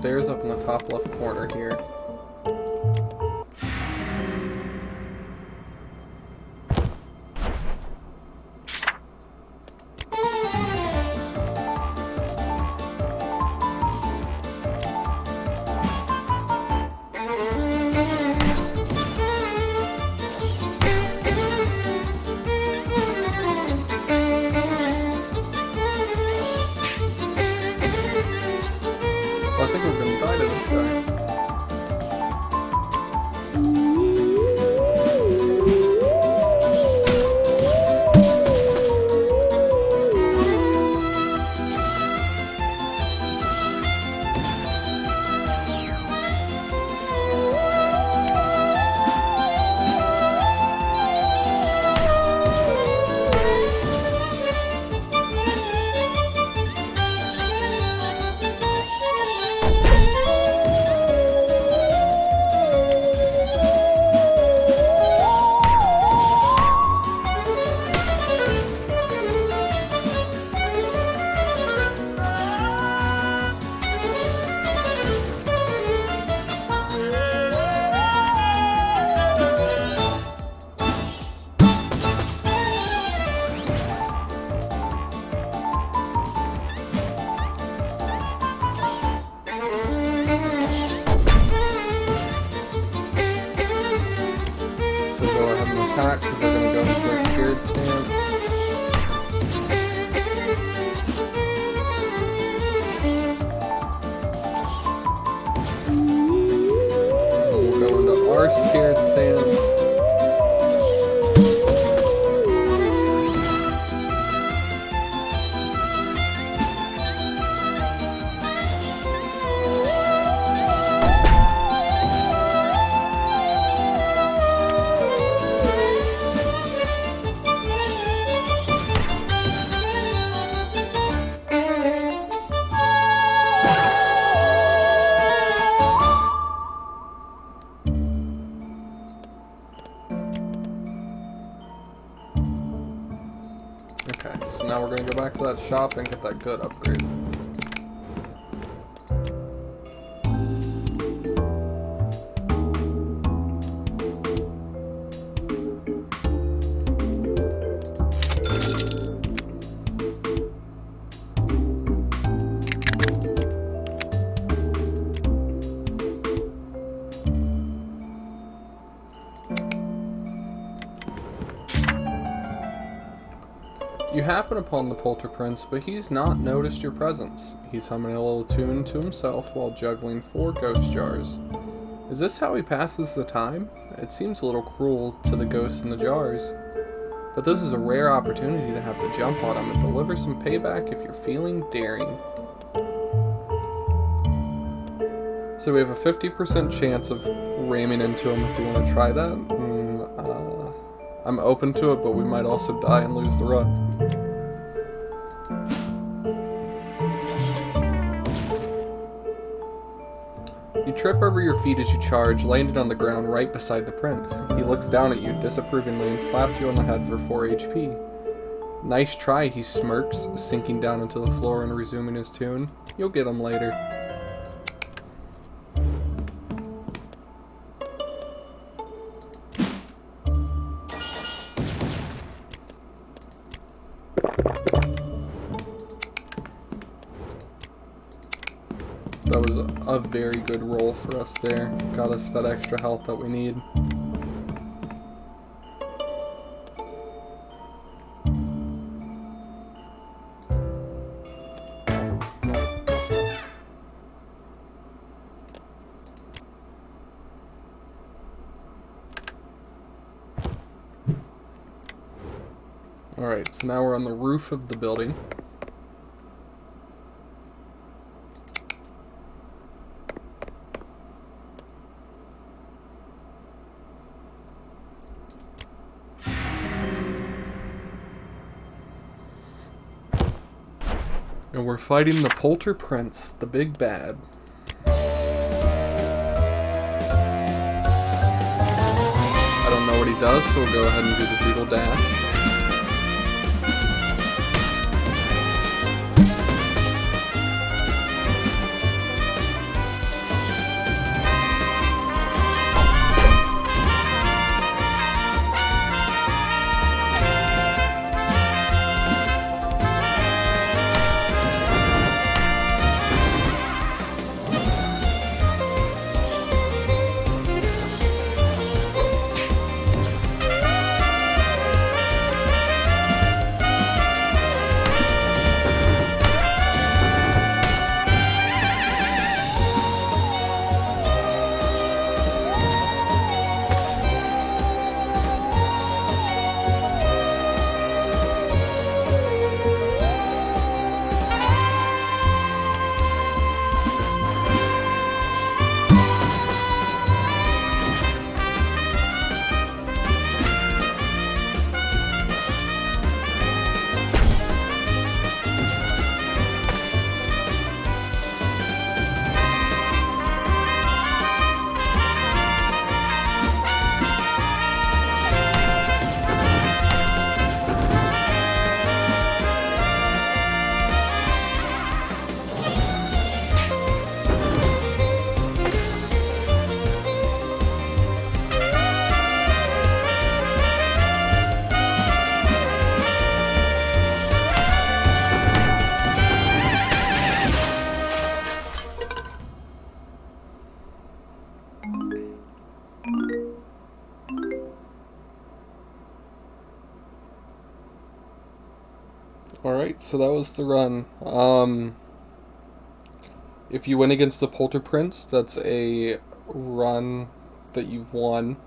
[SPEAKER 1] stairs up in the top left corner here. I think we're gonna die to this guy. Attack because we're going to go into our scared stance. We'll go into our scared stance. Okay, so now we're going to go back to that shop and get that good upgrade. You happen upon the Polter Prince, but he's not noticed your presence. He's humming a little tune to himself while juggling 4 ghost jars. Is this how he passes the time? It seems a little cruel to the ghosts in the jars. But this is a rare opportunity to have to jump on him and deliver some payback if you're feeling daring. So we have a 50% chance of ramming into him if you want to try that. I'm open to it, but we might also die and lose the run. You trip over your feet as you charge, landing on the ground right beside the prince. He looks down at you disapprovingly and slaps you on the head for 4 HP. Nice try, he smirks, sinking down into the floor and resuming his tune. You'll get him later. That was a very good roll for us there. Got us that extra health that we need. Alright, so now we're on the roof of the building. And we're fighting the Polter Prince, the big bad. I don't know what he does, so we'll go ahead and do the Doodle Dash. Alright, so that was the run. If you win against the Polter Prince, that's a run that you've won.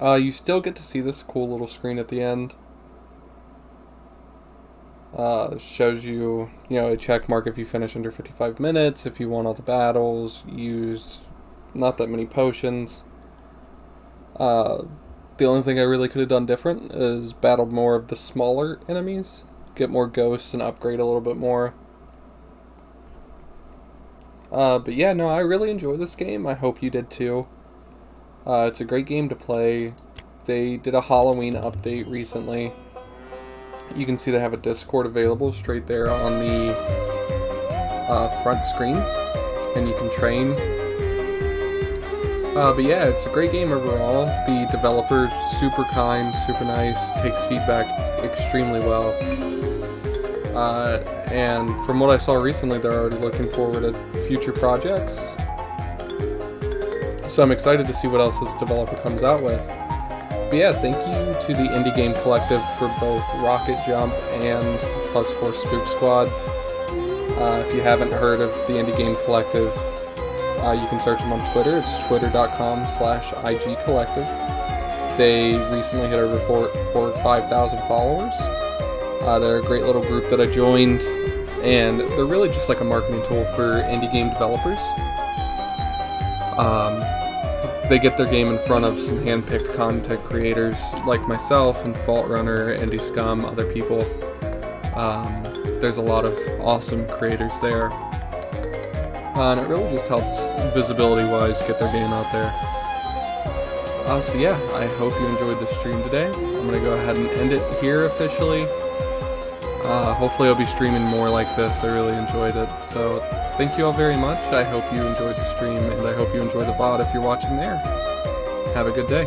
[SPEAKER 1] You still get to see this cool little screen at the end. Shows you, a check mark if you finish under 55 minutes, if you won all the battles, used not that many potions. The only thing I really could have done different is battled more of the smaller enemies, get more ghosts, and upgrade a little bit more. But yeah, no, I really enjoy this game. I hope you did too. It's a great game to play. They did a Halloween update recently. You can see they have a Discord available straight there on the front screen, and you can train. But yeah, it's a great game overall. The developer's super kind, super nice, takes feedback extremely well. And from what I saw recently, they're already looking forward to future projects. So I'm excited to see what else this developer comes out with. But yeah, thank you to the Indie Game Collective for both Rocket Jump and Fuzz Force Spook Squad. If you haven't heard of the Indie Game Collective, you can search them on Twitter. It's twitter.com/IG Collective. They recently hit a report for 5,000 followers. They're a great little group that I joined, and they're really just like a marketing tool for indie game developers. They get their game in front of some hand-picked content creators like myself and Fault Runner, Indie Scum, other people. There's a lot of awesome creators there. And it really just helps visibility-wise get their game out there. So yeah, I hope you enjoyed the stream today. I'm going to go ahead and end it here officially. Hopefully I'll be streaming more like this. I really enjoyed it. So thank you all very much. I hope you enjoyed the stream, and I hope you enjoy the VOD if you're watching there. Have a good day.